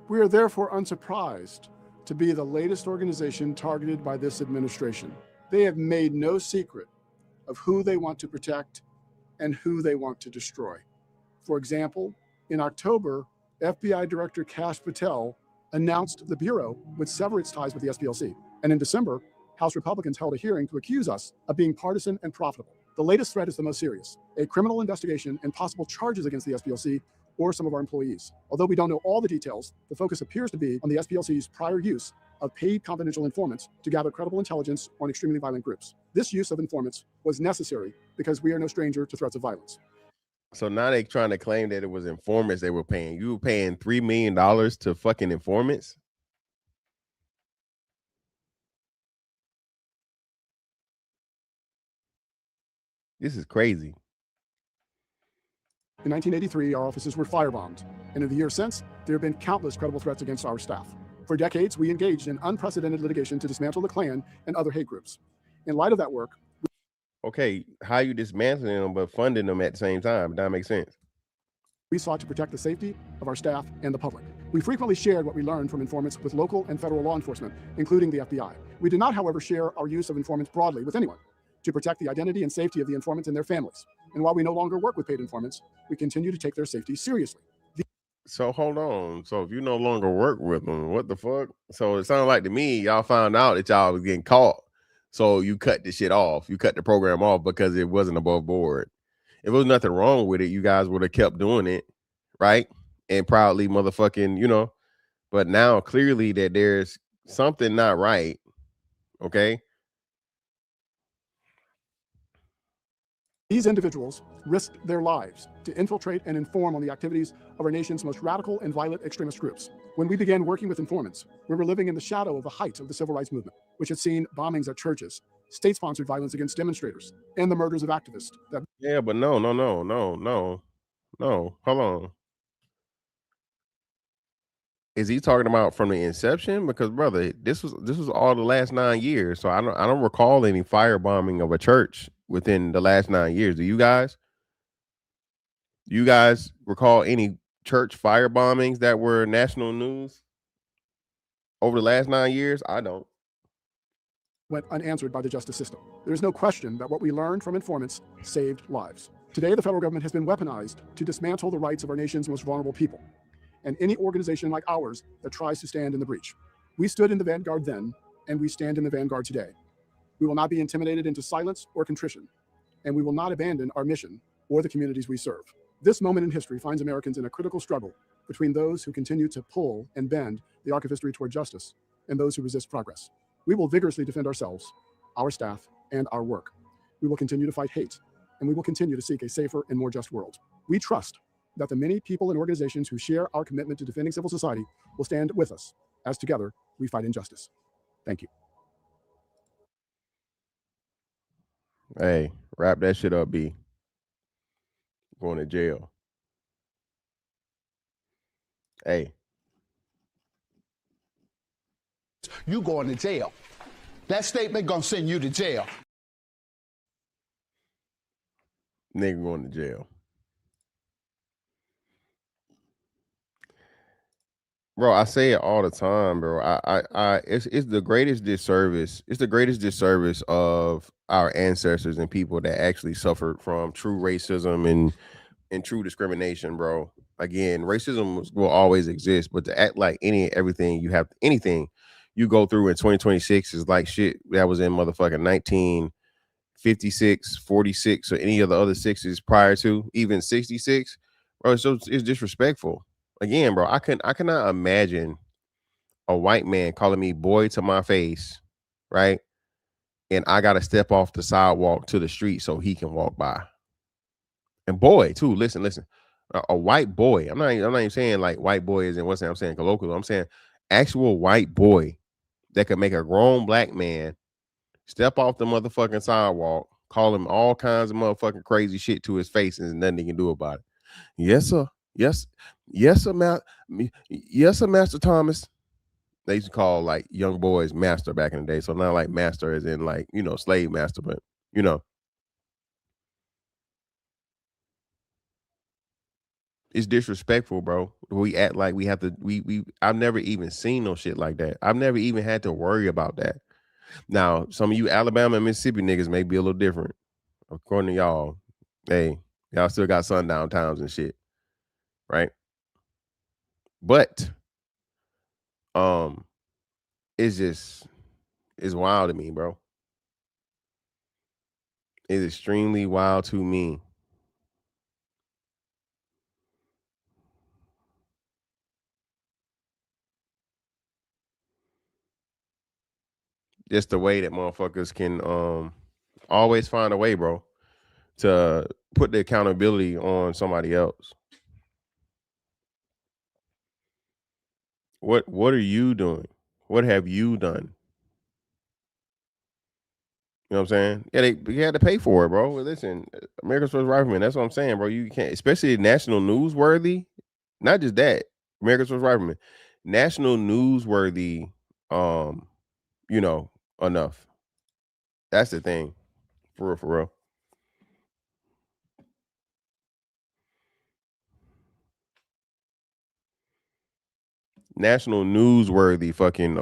We are therefore unsurprised to be the latest organization targeted by this administration. They have made no secret of who they want to protect and who they want to destroy. For example, in October, FBI Director Kash Patel announced the Bureau would sever its ties with the SPLC. And in December, House Republicans held a hearing to accuse us of being partisan and profitable. The latest threat is the most serious, a criminal investigation and possible charges against the SPLC or some of our employees. Although we don't know all the details, the focus appears to be on the SPLC's prior use of paid confidential informants to gather credible intelligence on extremely violent groups. This use of informants was necessary because we are no stranger to threats of violence. So now they trying to claim that it was informants they were paying. You were paying $3 million to fucking informants? This is crazy. In 1983, our offices were firebombed, and in the years since, there have been countless credible threats against our staff. For decades, we engaged in unprecedented litigation to dismantle the Klan and other hate groups. In light of that work, okay, how you dismantling them but funding them at the same time? That makes sense. We sought to protect the safety of our staff and the public. We frequently shared what we learned from informants with local and federal law enforcement, including the FBI. We did not, however, share our use of informants broadly with anyone to protect the identity and safety of the informants and their families. And while we no longer work with paid informants, we continue to take their safety seriously. So hold on. So if you no longer work with them, what the fuck? So it sounded like to me, y'all found out that y'all was getting caught. So you cut the shit off. You cut the program off because it wasn't above board. If there was nothing wrong with it, you guys would have kept doing it, right? And proudly motherfucking, you know. But now clearly that there's something not right. Okay. These individuals risked their lives to infiltrate and inform on the activities of our nation's most radical and violent extremist groups. When we began working with informants, we were living in the shadow of the height of the civil rights movement, which had seen bombings at churches, state-sponsored violence against demonstrators, and the murders of activists. Yeah, but no. Hold on. Is he talking about from the inception? Because brother, this was all the last 9 years. So I don't recall any firebombing of a church within the last 9 years. Do you guys? You guys recall any church firebombings that were national news over the last 9 years? I don't. Went unanswered by the justice system. There is no question that what we learned from informants saved lives. Today, the federal government has been weaponized to dismantle the rights of our nation's most vulnerable people, and any organization like ours that tries to stand in the breach. We stood in the vanguard then, and we stand in the vanguard today. We will not be intimidated into silence or contrition, and we will not abandon our mission or the communities we serve. This moment in history finds Americans in a critical struggle between those who continue to pull and bend the arc of history toward justice and those who resist progress. We will vigorously defend ourselves, our staff, and our work. We will continue to fight hate, and we will continue to seek a safer and more just world. We trust that the many people and organizations who share our commitment to defending civil society will stand with us as together we fight injustice. Thank you. Hey, wrap that shit up, B. Going to jail. Hey. You going to jail. That statement gonna send you to jail. Nigga going to jail. Bro, I say it all the time, bro. It's the greatest disservice. It's the greatest disservice of our ancestors and people that actually suffered from true racism and true discrimination, bro. Again, racism will always exist, but to act like anything you go through in 2026 is like shit that was in motherfucking 1956, 46, or any of the other sixes prior to, even 66, bro. So it's disrespectful. Again, bro, I cannot imagine a white man calling me boy to my face, right? And I gotta step off the sidewalk to the street so he can walk by. And boy, too, listen. A white boy. I'm not even saying like white boy is in what's I'm saying colloquial. I'm saying actual white boy that could make a grown black man step off the motherfucking sidewalk, call him all kinds of motherfucking crazy shit to his face, and there's nothing he can do about it. Yes, sir. Yes, sir, yes, sir, Master Thomas. They used to call like young boys master back in the day. So not like master as in like, you know, slave master, but you know. It's disrespectful, bro. We act like we have to, I've never even seen no shit like that. I've never even had to worry about that. Now, some of you Alabama and Mississippi niggas may be a little different. According to y'all, hey, y'all still got sundown towns and shit. Right? But it's wild to me, bro. It's extremely wild to me. just the way that motherfuckers can always find a way, bro, to put the accountability on somebody else. What are you doing? What have you done? You know what I'm saying? Yeah, they had to pay for it, bro. Listen, America's First Rifleman. That's what I'm saying, bro. You can't, especially national newsworthy. Not just that, America's First Rifleman, national newsworthy. You know, enough. That's the thing, for real, for real. National newsworthy, fucking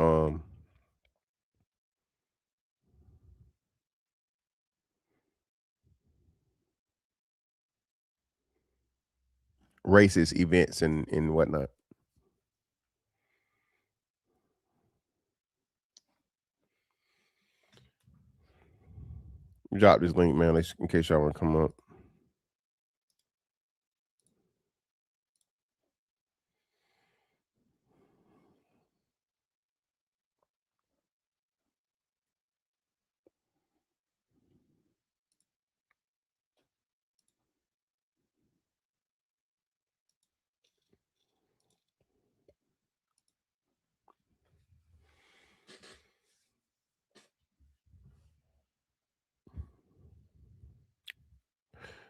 racist events and whatnot. Drop this link, man, in case y'all want to come up.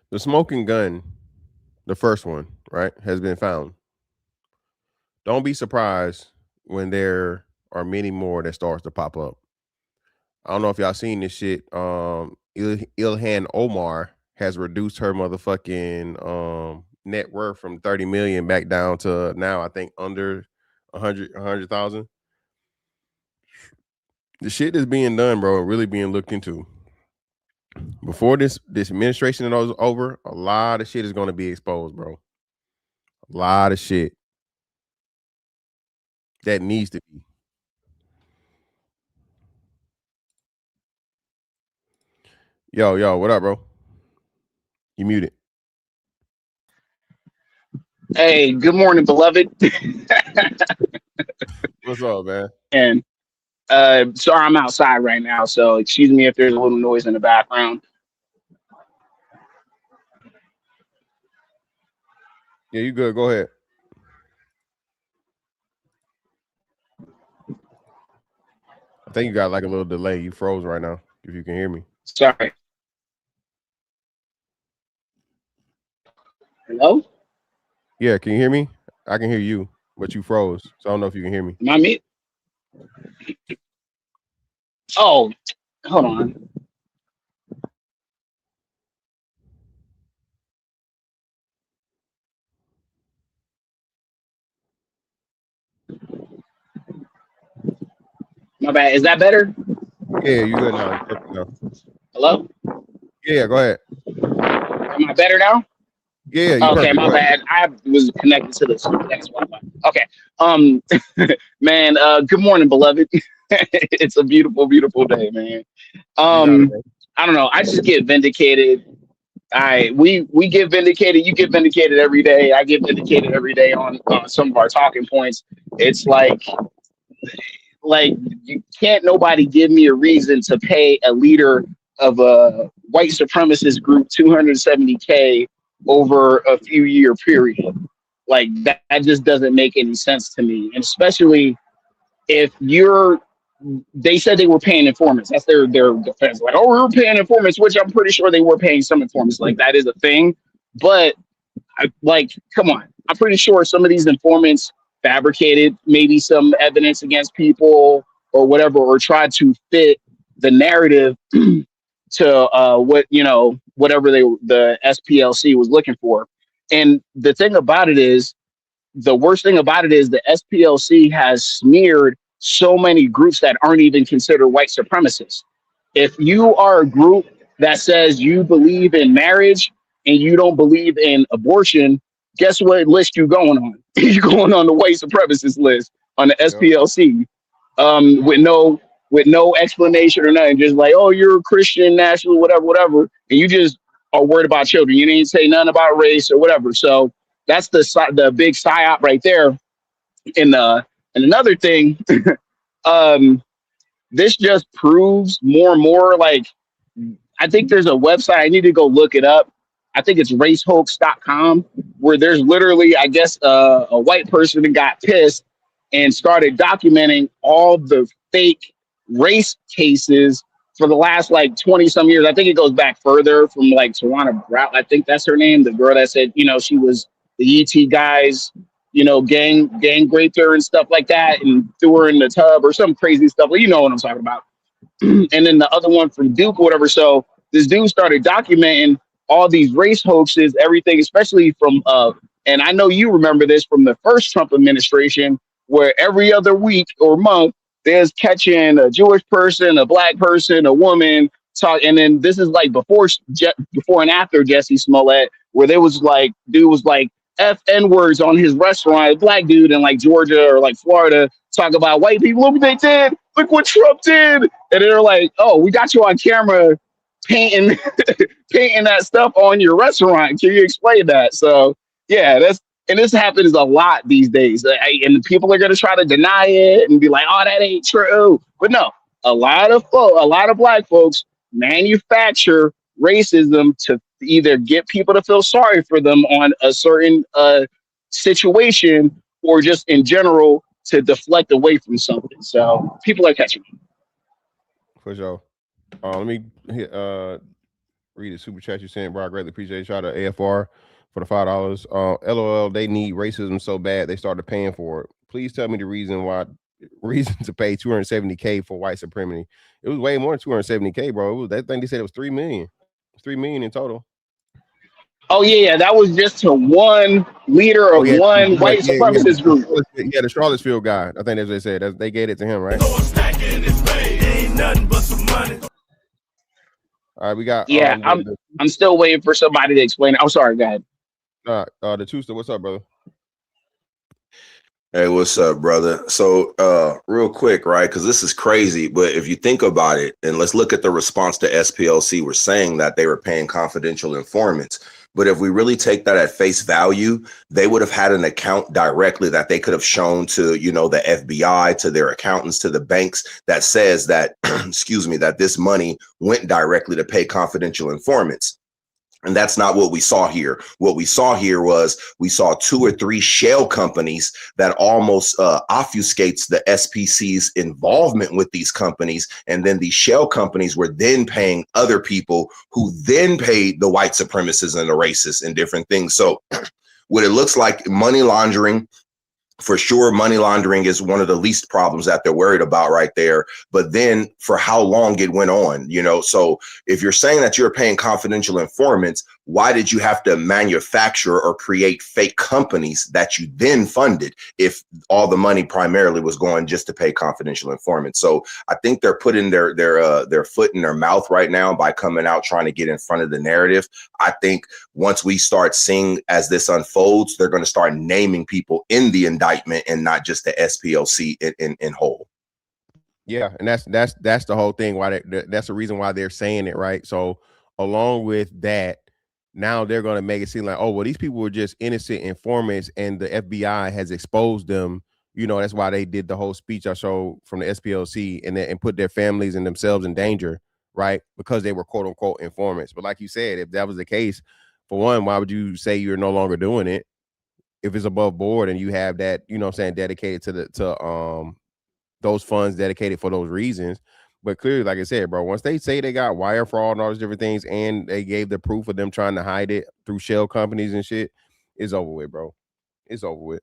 The smoking gun, the first one, right, has been found. Don't be surprised when there are many more that starts to pop up. I don't know if y'all seen this shit. Ilhan Omar has reduced her motherfucking net worth from 30 million back down to now I think under 100,000. The shit is being done, bro, really being looked into. Before this administration is over, a lot of shit is going to be exposed, bro. A lot of shit that needs to be. Yo, what up, bro? You muted. Hey, good morning, beloved. What's up, man? And sorry, I'm outside right now, so excuse me if there's a little noise in the background. Yeah, you good. Go ahead. I think you got like a little delay. You froze right now, if you can hear me. Sorry. Hello? Yeah, can you hear me? I can hear you, but you froze. So I don't know if you can hear me. Am I me? Oh, hold on. My bad. Is that better? Yeah, you good now. Perfect now. Hello? Yeah, go ahead. Am I better now? Yeah, you okay, perfect. my bad. I was connected to the next Wi-Fi. Okay. Man, good morning, beloved. It's a beautiful, beautiful day, man. I don't know. I just get vindicated. We get vindicated. You get vindicated every day. I get vindicated every day on some of our talking points. It's like you can't nobody give me a reason to pay a leader of a white supremacist group $270K over a few year period. Like that just doesn't make any sense to me. And especially if they said they were paying informants. That's their defense. Like, oh, we were paying informants, which I'm pretty sure they were paying some informants. Like that is a thing. But come on. I'm pretty sure some of these informants fabricated maybe some evidence against people or whatever, or tried to fit the narrative to whatever the SPLC was looking for. And the thing about it is, the worst thing about it is the SPLC has smeared so many groups that aren't even considered white supremacists. If you are a group that says you believe in marriage and you don't believe in abortion, guess what list you're going on? You're going on the white supremacist list on the SPLC, with no explanation or nothing. Just like, oh, you're a Christian national, whatever, and you just are worried about children. You didn't say nothing about race or whatever. So that's the big psyop right there. And another thing, this just proves more and more. Like, I think there's a website, I need to go look it up. I think it's racehoax.com, where there's literally, I guess, a white person that got pissed and started documenting all the fake race cases for the last like 20 some years. I think it goes back further from like Tawana Brown. I think that's her name. The girl that said, you know, she was the ET guys, you know, gang raped her and stuff like that and threw her in the tub or some crazy stuff. Well, you know what I'm talking about. And then the other one from Duke or whatever. So this dude started documenting all these race hoaxes, everything, especially from and I know you remember this from the first Trump administration, where every other week or month there's catching a Jewish person, a black person, a woman talk, and then this is like before and after Jesse Smollett, where there was like dude was like FN words on his restaurant, a black dude in like Georgia or like Florida, talk about white people. Look what they did. Look what Trump did. And they're like, oh, we got you on camera painting painting that stuff on your restaurant. Can you explain that? So yeah, this happens a lot these days. And people are gonna try to deny it and be like, oh, that ain't true. But no, a lot of black folks manufacture racism to either get people to feel sorry for them on a certain situation or just in general to deflect away from something. So people are catching me. For sure. Let me read the super chat you sent, bro. I greatly appreciate it. Shout out to AFR for the $5. LOL, they need racism so bad they started paying for it. Please tell me the reason to pay $270K for white supremacy. It was way more than $270K, bro. It was, that thing they said it was $3 million. It's $3 million in total. Oh yeah, that was just to one leader of one white supremacist group. Yeah, the Charlottesville guy. I think that's what they said. They gave it to him, right? All right, we got. Yeah, I'm still waiting for somebody to explain it. I'm sorry, go ahead. The Tuesday, what's up, brother? Hey, what's up, brother? So real quick, right? Because this is crazy, but if you think about it, and let's look at the response to SPLC, we're saying that they were paying confidential informants. But if we really take that at face value, they would have had an account directly that they could have shown to, you know, the FBI, to their accountants, to the banks that says that, excuse me, that this money went directly to pay confidential informants. And that's not what we saw here. What we saw here was we saw 2 or 3 shell companies that almost obfuscates the SPC's involvement with these companies. And then these shell companies were then paying other people who then paid the white supremacists and the racists and different things. So what it looks like, money laundering, for sure, money laundering is one of the least problems that they're worried about right there. But then for how long it went on, you know, so if you're saying that you're paying confidential informants, why did you have to manufacture or create fake companies that you then funded if all the money primarily was going just to pay confidential informants? So I think they're putting their foot in their mouth right now by coming out trying to get in front of the narrative. I think once we start seeing as this unfolds, they're going to start naming people in the indictment and not just the SPLC in whole. Yeah, and that's the whole thing. Why that's the reason why they're saying it, right? So along with that, now they're going to make it seem like, oh, well, these people were just innocent informants and the FBI has exposed them. You know, that's why they did the whole speech I showed from the SPLC and put their families and themselves in danger, right? Because they were quote unquote informants. But like you said, if that was the case, for one, why would you say you're no longer doing it if it's above board and you have that, you know what I'm saying, dedicated to those funds dedicated for those reasons? But clearly, like I said, bro, once they say they got wire fraud and all those different things, and they gave the proof of them trying to hide it through shell companies and shit, it's over with, bro. It's over with.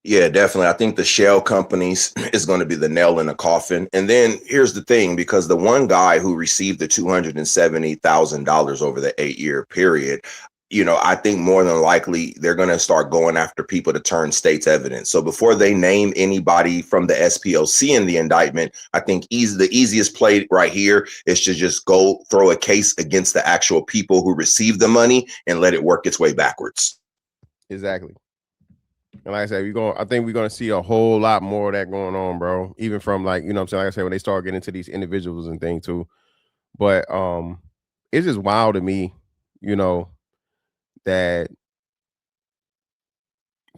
Yeah, definitely. I think the shell companies is going to be the nail in the coffin. And then here's the thing, because the one guy who received the $270,000 over the 8-year period, you know, I think more than likely they're going to start going after people to turn state's evidence. So before they name anybody from the SPLC in the indictment, I think the easiest play right here is to just go throw a case against the actual people who received the money and let it work its way backwards. Exactly. And like I said, I think we're gonna see a whole lot more of that going on, bro. Even from, like, you know what I'm saying, like I said, when they start getting into these individuals and things too. But it's just wild to me, you know, that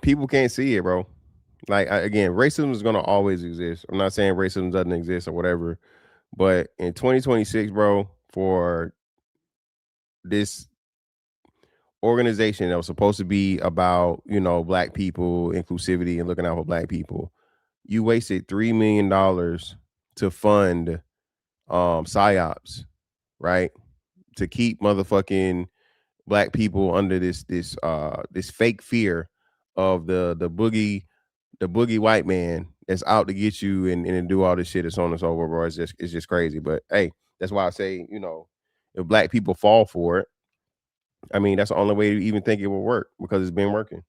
people can't see it, bro. Like again, racism is gonna always exist. I'm not saying racism doesn't exist or whatever, but in 2026, bro, for this organization that was supposed to be about, you know, black people, inclusivity, and looking out for black people, you wasted $3 million to fund psyops, right? To keep motherfucking black people under this fake fear of the boogie white man that's out to get you and do all this shit and so on and so forth, bro. It's just crazy. But hey, that's why I say, you know, if black people fall for it, I mean, that's the only way to even think it will work because it's been working.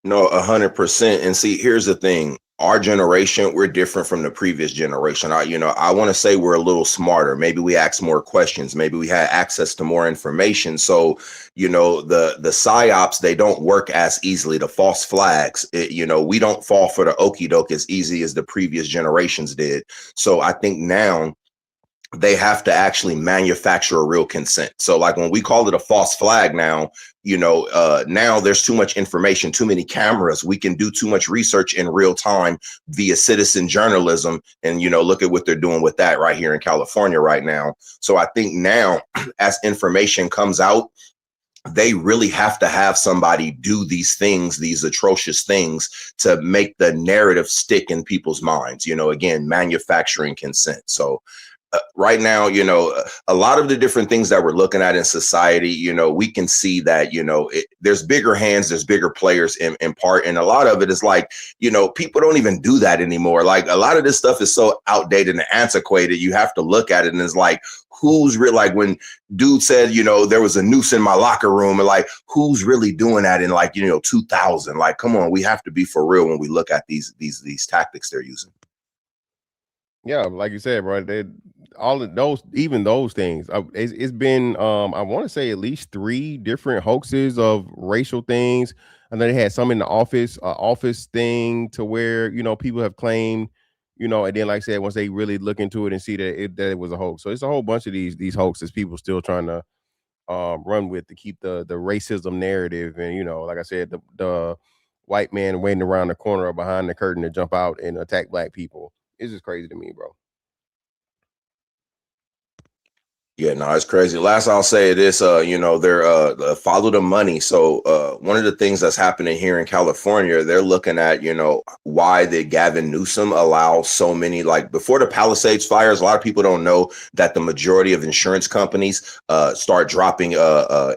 No, 100%. And see, here's the thing. Our generation, we're different from the previous generation. I want to say we're a little smarter. Maybe we ask more questions. Maybe we had access to more information. So, you know, the psyops, they don't work as easily. The false flags, we don't fall for the okie doke as easy as the previous generations did. So I think now they have to actually manufacture a real consent. So like when we call it a false flag now, now there's too much information, too many cameras. We can do too much research in real time via citizen journalism. And, look at what they're doing with that right here in California right now. So I think now as information comes out, they really have to have somebody do these things, these atrocious things, to make the narrative stick in people's minds, again, manufacturing consent. So right now, a lot of the different things that we're looking at in society, we can see that, there's bigger hands, there's bigger players in part. And a lot of it is like, people don't even do that anymore. Like a lot of this stuff is so outdated and antiquated. You have to look at it and it's like, who's really, like when dude said, there was a noose in my locker room, and like, who's really doing that in 2000? Like, come on, we have to be for real when we look at these tactics they're using. Yeah, like you said, bro, all of those, even those things, it's been, I want to say at least 3 different hoaxes of racial things. And then they had some in the office thing to where, people have claimed, and then, like I said, once they really look into it and see that it was a hoax. So it's a whole bunch of these hoaxes people still trying to run with to keep the racism narrative. And, like I said, the white man waiting around the corner or behind the curtain to jump out and attack black people. It's just crazy to me, bro. Yeah, no, it's crazy. Last I'll say this, they're follow the money. So one of the things that's happening here in California, they're looking at, why did Gavin Newsom allow so many, like before the Palisades fires, a lot of people don't know that the majority of insurance companies start dropping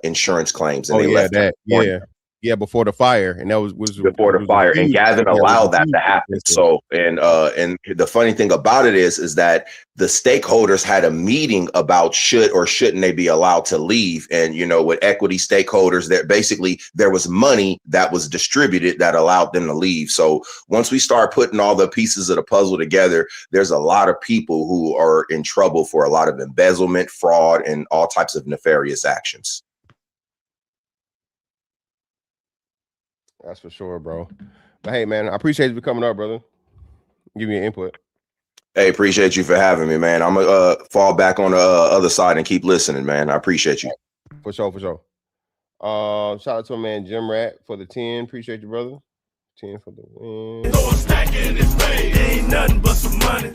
insurance claims. And Yeah, before the fire, and that was before the fire, and Gavin allowed that to happen. So, and the funny thing about it is that the stakeholders had a meeting about should or shouldn't they be allowed to leave. And with equity stakeholders, that basically there was money that was distributed that allowed them to leave. So once we start putting all the pieces of the puzzle together, there's a lot of people who are in trouble for a lot of embezzlement, fraud, and all types of nefarious actions. That's for sure, bro. But hey, man, I appreciate you for coming up, brother. Give me your input. Hey, appreciate you for having me, man. I'm gonna fall back on the other side and keep listening, man. I appreciate you. For sure. Shout out to my man Jim Rat for the 10. Appreciate you, brother. 10 for the win. Ain't nothing but some money.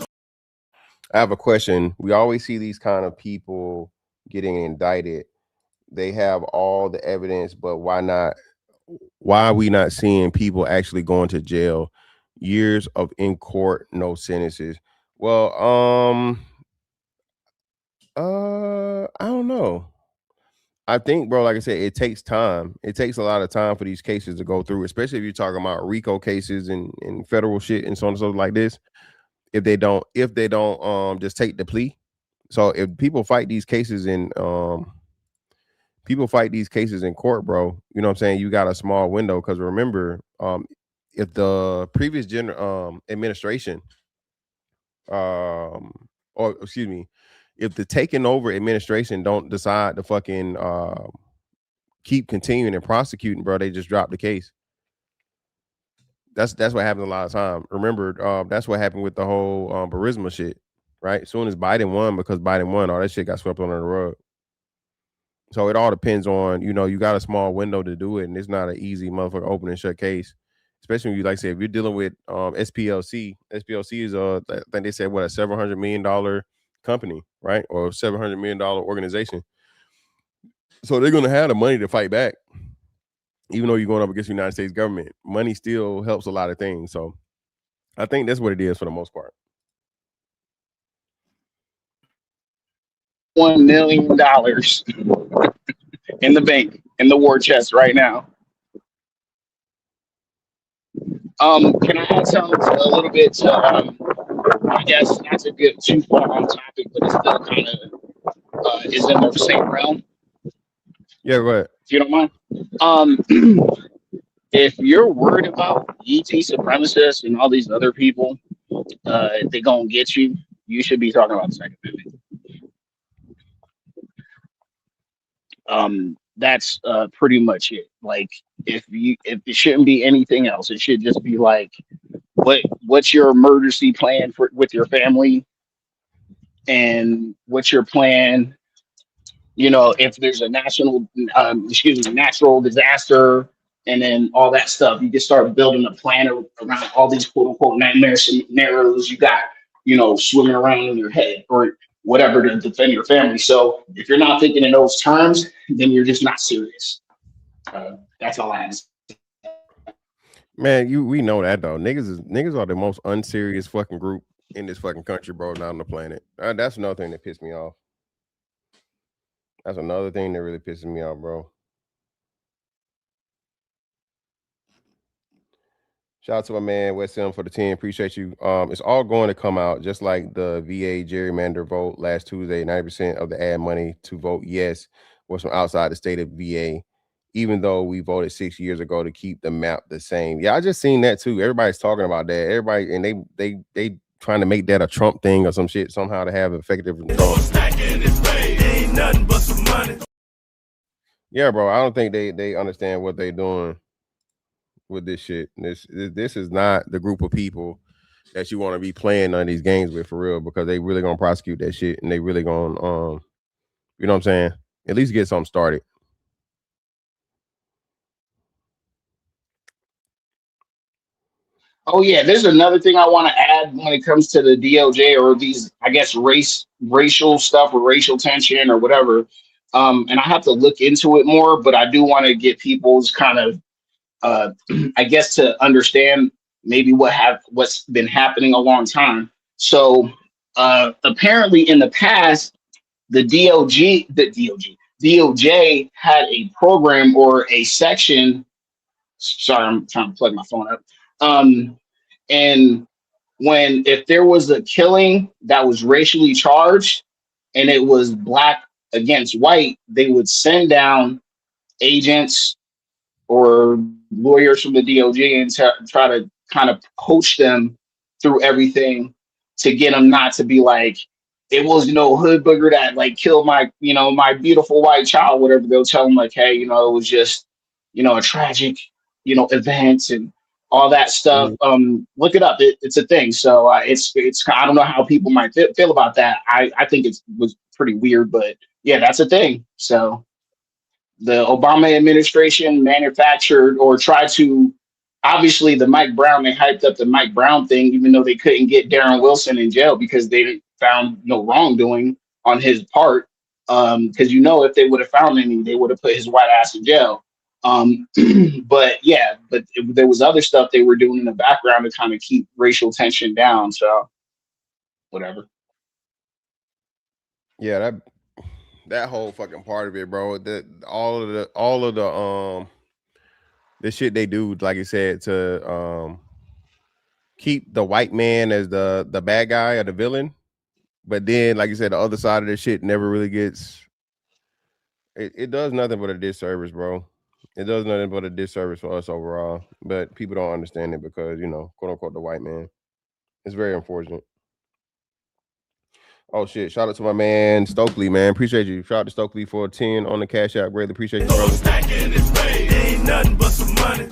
I have a question. We always see these kind of people getting indicted. They have all the evidence, but why are we not seeing people actually going to jail? Years of in court, no sentences. Well, I don't know. I think, bro, like I said, it takes time. It takes a lot of time for these cases to go through, especially if you're talking about RICO cases and federal shit and so on and so like this. If they don't just take the plea. So if people fight these cases in court, bro, you know what I'm saying? You got a small window because remember, if the previous administration, if the taking over administration don't decide to fucking keep continuing and prosecuting, bro, they just drop the case. That's what happens a lot of time. Remember, that's what happened with the whole Burisma shit, right? As soon as Biden won, all that shit got swept under the rug. So it all depends on, you got a small window to do it, and it's not an easy motherfucker open and shut case. especially when you, like I said, if you're dealing with SPLC is I think they said what, a $700 million company, right? Or $700 million organization. So they're gonna have the money to fight back. Even though you're going up against the United States government, money still helps a lot of things. So I think that's what it is for the most part. $1 million in the bank, in the war chest right now. Can I add something a little bit to, I guess not to get too far on topic, but it's still kind of is in the same realm. Yeah, go ahead. If you don't mind. If you're worried about ET supremacists and all these other people, they gonna get you. You should be talking about the Second Amendment. That's pretty much it. Like, if it shouldn't be anything else, it should just be like, what's your emergency plan with your family, and what's your plan? You know, if there's a natural disaster, and then all that stuff, you can start building a plan around all these quote unquote nightmare scenarios you got, swimming around in your head or whatever to defend your family. So if you're not thinking in those terms, then you're just not serious. That's all I have. Man, we know that though. Niggas are the most unserious fucking group in this fucking country, bro, not on the planet. That's another thing that pissed me off. That's another thing that really pisses me off, bro. Shout out to my man West Sim for the 10. Appreciate you. It's all going to come out just like the VA gerrymander vote last Tuesday. 90% of the ad money to vote yes was from outside the state of VA, even though we voted 6 years ago to keep the map the same. Yeah, I just seen that too. Everybody's talking about that. Everybody, and they trying to make that a Trump thing or some shit somehow to have effective control. Yeah, bro. I don't think they understand what they're doing with this shit. This is not the group of people that you want to be playing on these games with for real, because they really gonna prosecute that shit, and they really gonna you know what I'm saying, at least get something started. Oh yeah, there's another thing I want to add when it comes to the DOJ or these, I guess, racial stuff or racial tension or whatever. And I have to look into it more, but I do want to get people's kind of I guess to understand maybe what's been happening a long time. So apparently in the past, the DOJ had a program or a section. Sorry, I'm trying to plug my phone up. And if there was a killing that was racially charged and it was black against white, they would send down agents or lawyers from the DOJ and try to kind of coach them through everything to get them not to be like, it was hood booger that like killed my my beautiful white child, whatever. They'll tell them like, hey, it was just a tragic event and all that stuff. Look it up. It's a thing. So it's I don't know how people might feel about that. I think it was pretty weird, but yeah, that's a thing. So the Obama administration manufactured or tried to, obviously the Mike Brown, they hyped up the Mike Brown thing, even though they couldn't get Darren Wilson in jail because they found no wrongdoing on his part. Because if they would have found any, they would have put his white ass in jail. But there was other stuff they were doing in the background to kind of keep racial tension down. So whatever. Yeah, that whole fucking part of it, bro. All of the shit they do, like I said, to keep the white man as the bad guy or the villain, but then, like you said, the other side of this shit never really gets. It does nothing but a disservice, bro. It does nothing but a disservice for us overall. But people don't understand it because, quote unquote, the white man. It's very unfortunate. Oh shit! Shout out to my man Stokely, man. Appreciate you. Shout out to Stokely for 10 on the Cash App. Greatly appreciate you, brother. Ain't nothing but some money.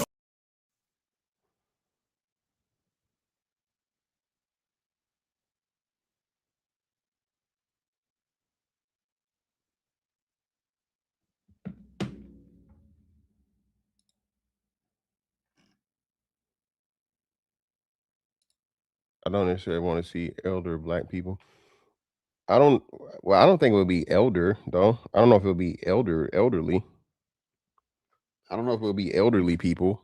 I don't necessarily want to see elder black people. I don't think it would be elder though. I don't know if it would be elderly. I don't know if it would be elderly people.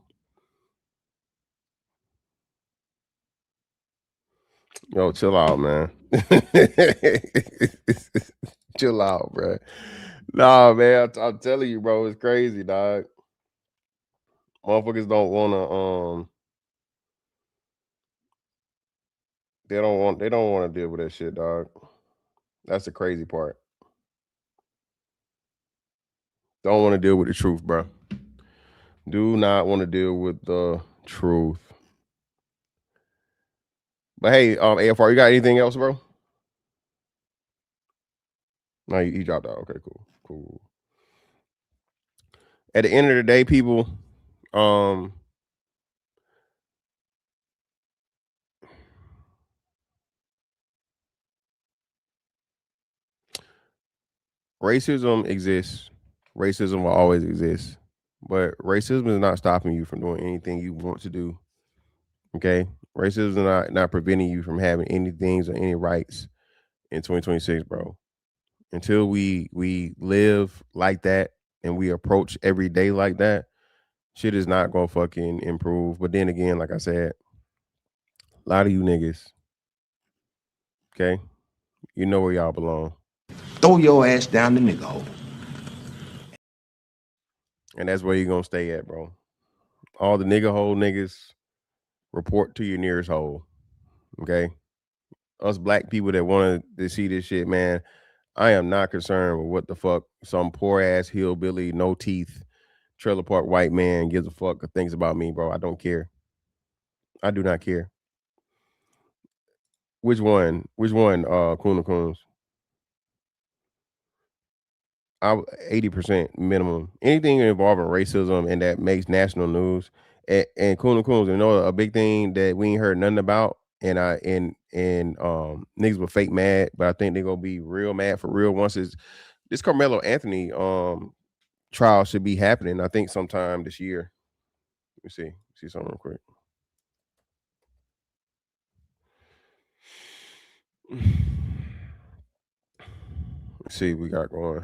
Yo, chill out, man. Chill out, bro. Nah, man, I'm telling you, bro, it's crazy, dog. Motherfuckers don't wanna they don't want to deal with that shit, dog. That's the crazy part. Don't want to deal with the truth, bro. Do not want to deal with the truth. But hey, AFR, you got anything else, bro? No, you dropped out. Okay, cool. At the end of the day, people, racism exists. Racism will always exist. But racism is not stopping you from doing anything you want to do. Okay? Racism is not preventing you from having any things or any rights in 2026, bro. Until we live like that and we approach every day like that, shit is not gonna fucking improve. But then again, like I said, a lot of you niggas, okay, you know where y'all belong. Throw your ass down the nigga hole. And that's where you're gonna stay at, bro. All the nigga hole niggas, report to your nearest hole. Okay? Us black people that want to see this shit, man, I am not concerned with what the fuck some poor ass hillbilly, no teeth, trailer park white man gives a fuck or thinks about me, bro. I don't care. I do not care. Which one? Kuna Coons? 80% minimum. Anything involving racism and that makes national news. And Kuna Coons, you know, a big thing that we ain't heard nothing about. And niggas were fake mad, but I think they're gonna be real mad for real once this Carmelo Anthony trial should be happening, I think sometime this year. Let me see something real quick. Let's see what we got going.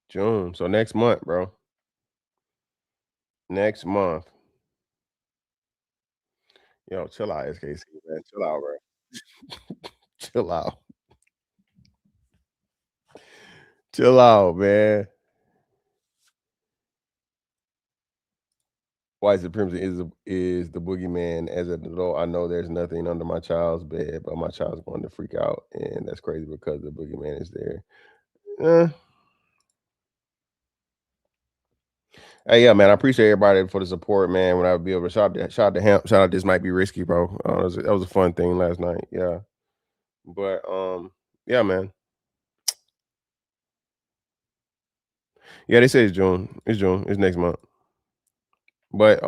June. So next month, bro. Next month. Yo, chill out, SKC, man. Chill out, bro. Chill out. Chill out, man. White supremacy is the boogeyman. As an adult, I know there's nothing under my child's bed, but my child's going to freak out, and that's crazy because the boogeyman is there. Hey, yeah, man. I appreciate everybody for the support, man. When I would be able to shout out to him, shout out. This might be risky, bro. That was a fun thing last night. Yeah, but yeah, man. Yeah, they say it's June. It's June. It's next month. But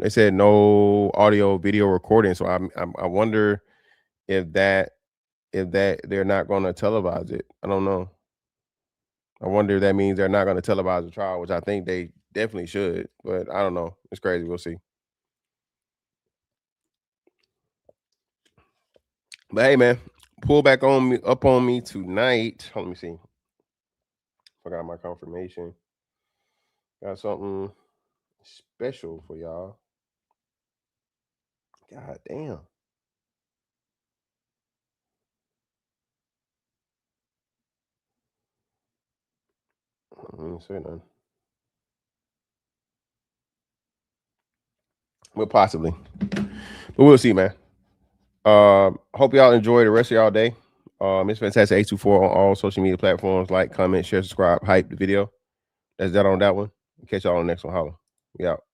they said no audio video recording. So I wonder if that they're not going to televise it. I don't know. I wonder if that means they're not going to televise the trial, which I think they definitely should. But I don't know. It's crazy. We'll see. But hey, man, pull back up on me tonight. Let me see. Forgot my confirmation. Got something special for y'all. God damn. I didn't say nothing. Well, possibly. But we'll see, man. Hope y'all enjoy the rest of y'all day. It's Fantastic 824 on all social media platforms. Like, comment, share, subscribe, hype the video. That's that on that one. Catch y'all on the next one. Holla. We out.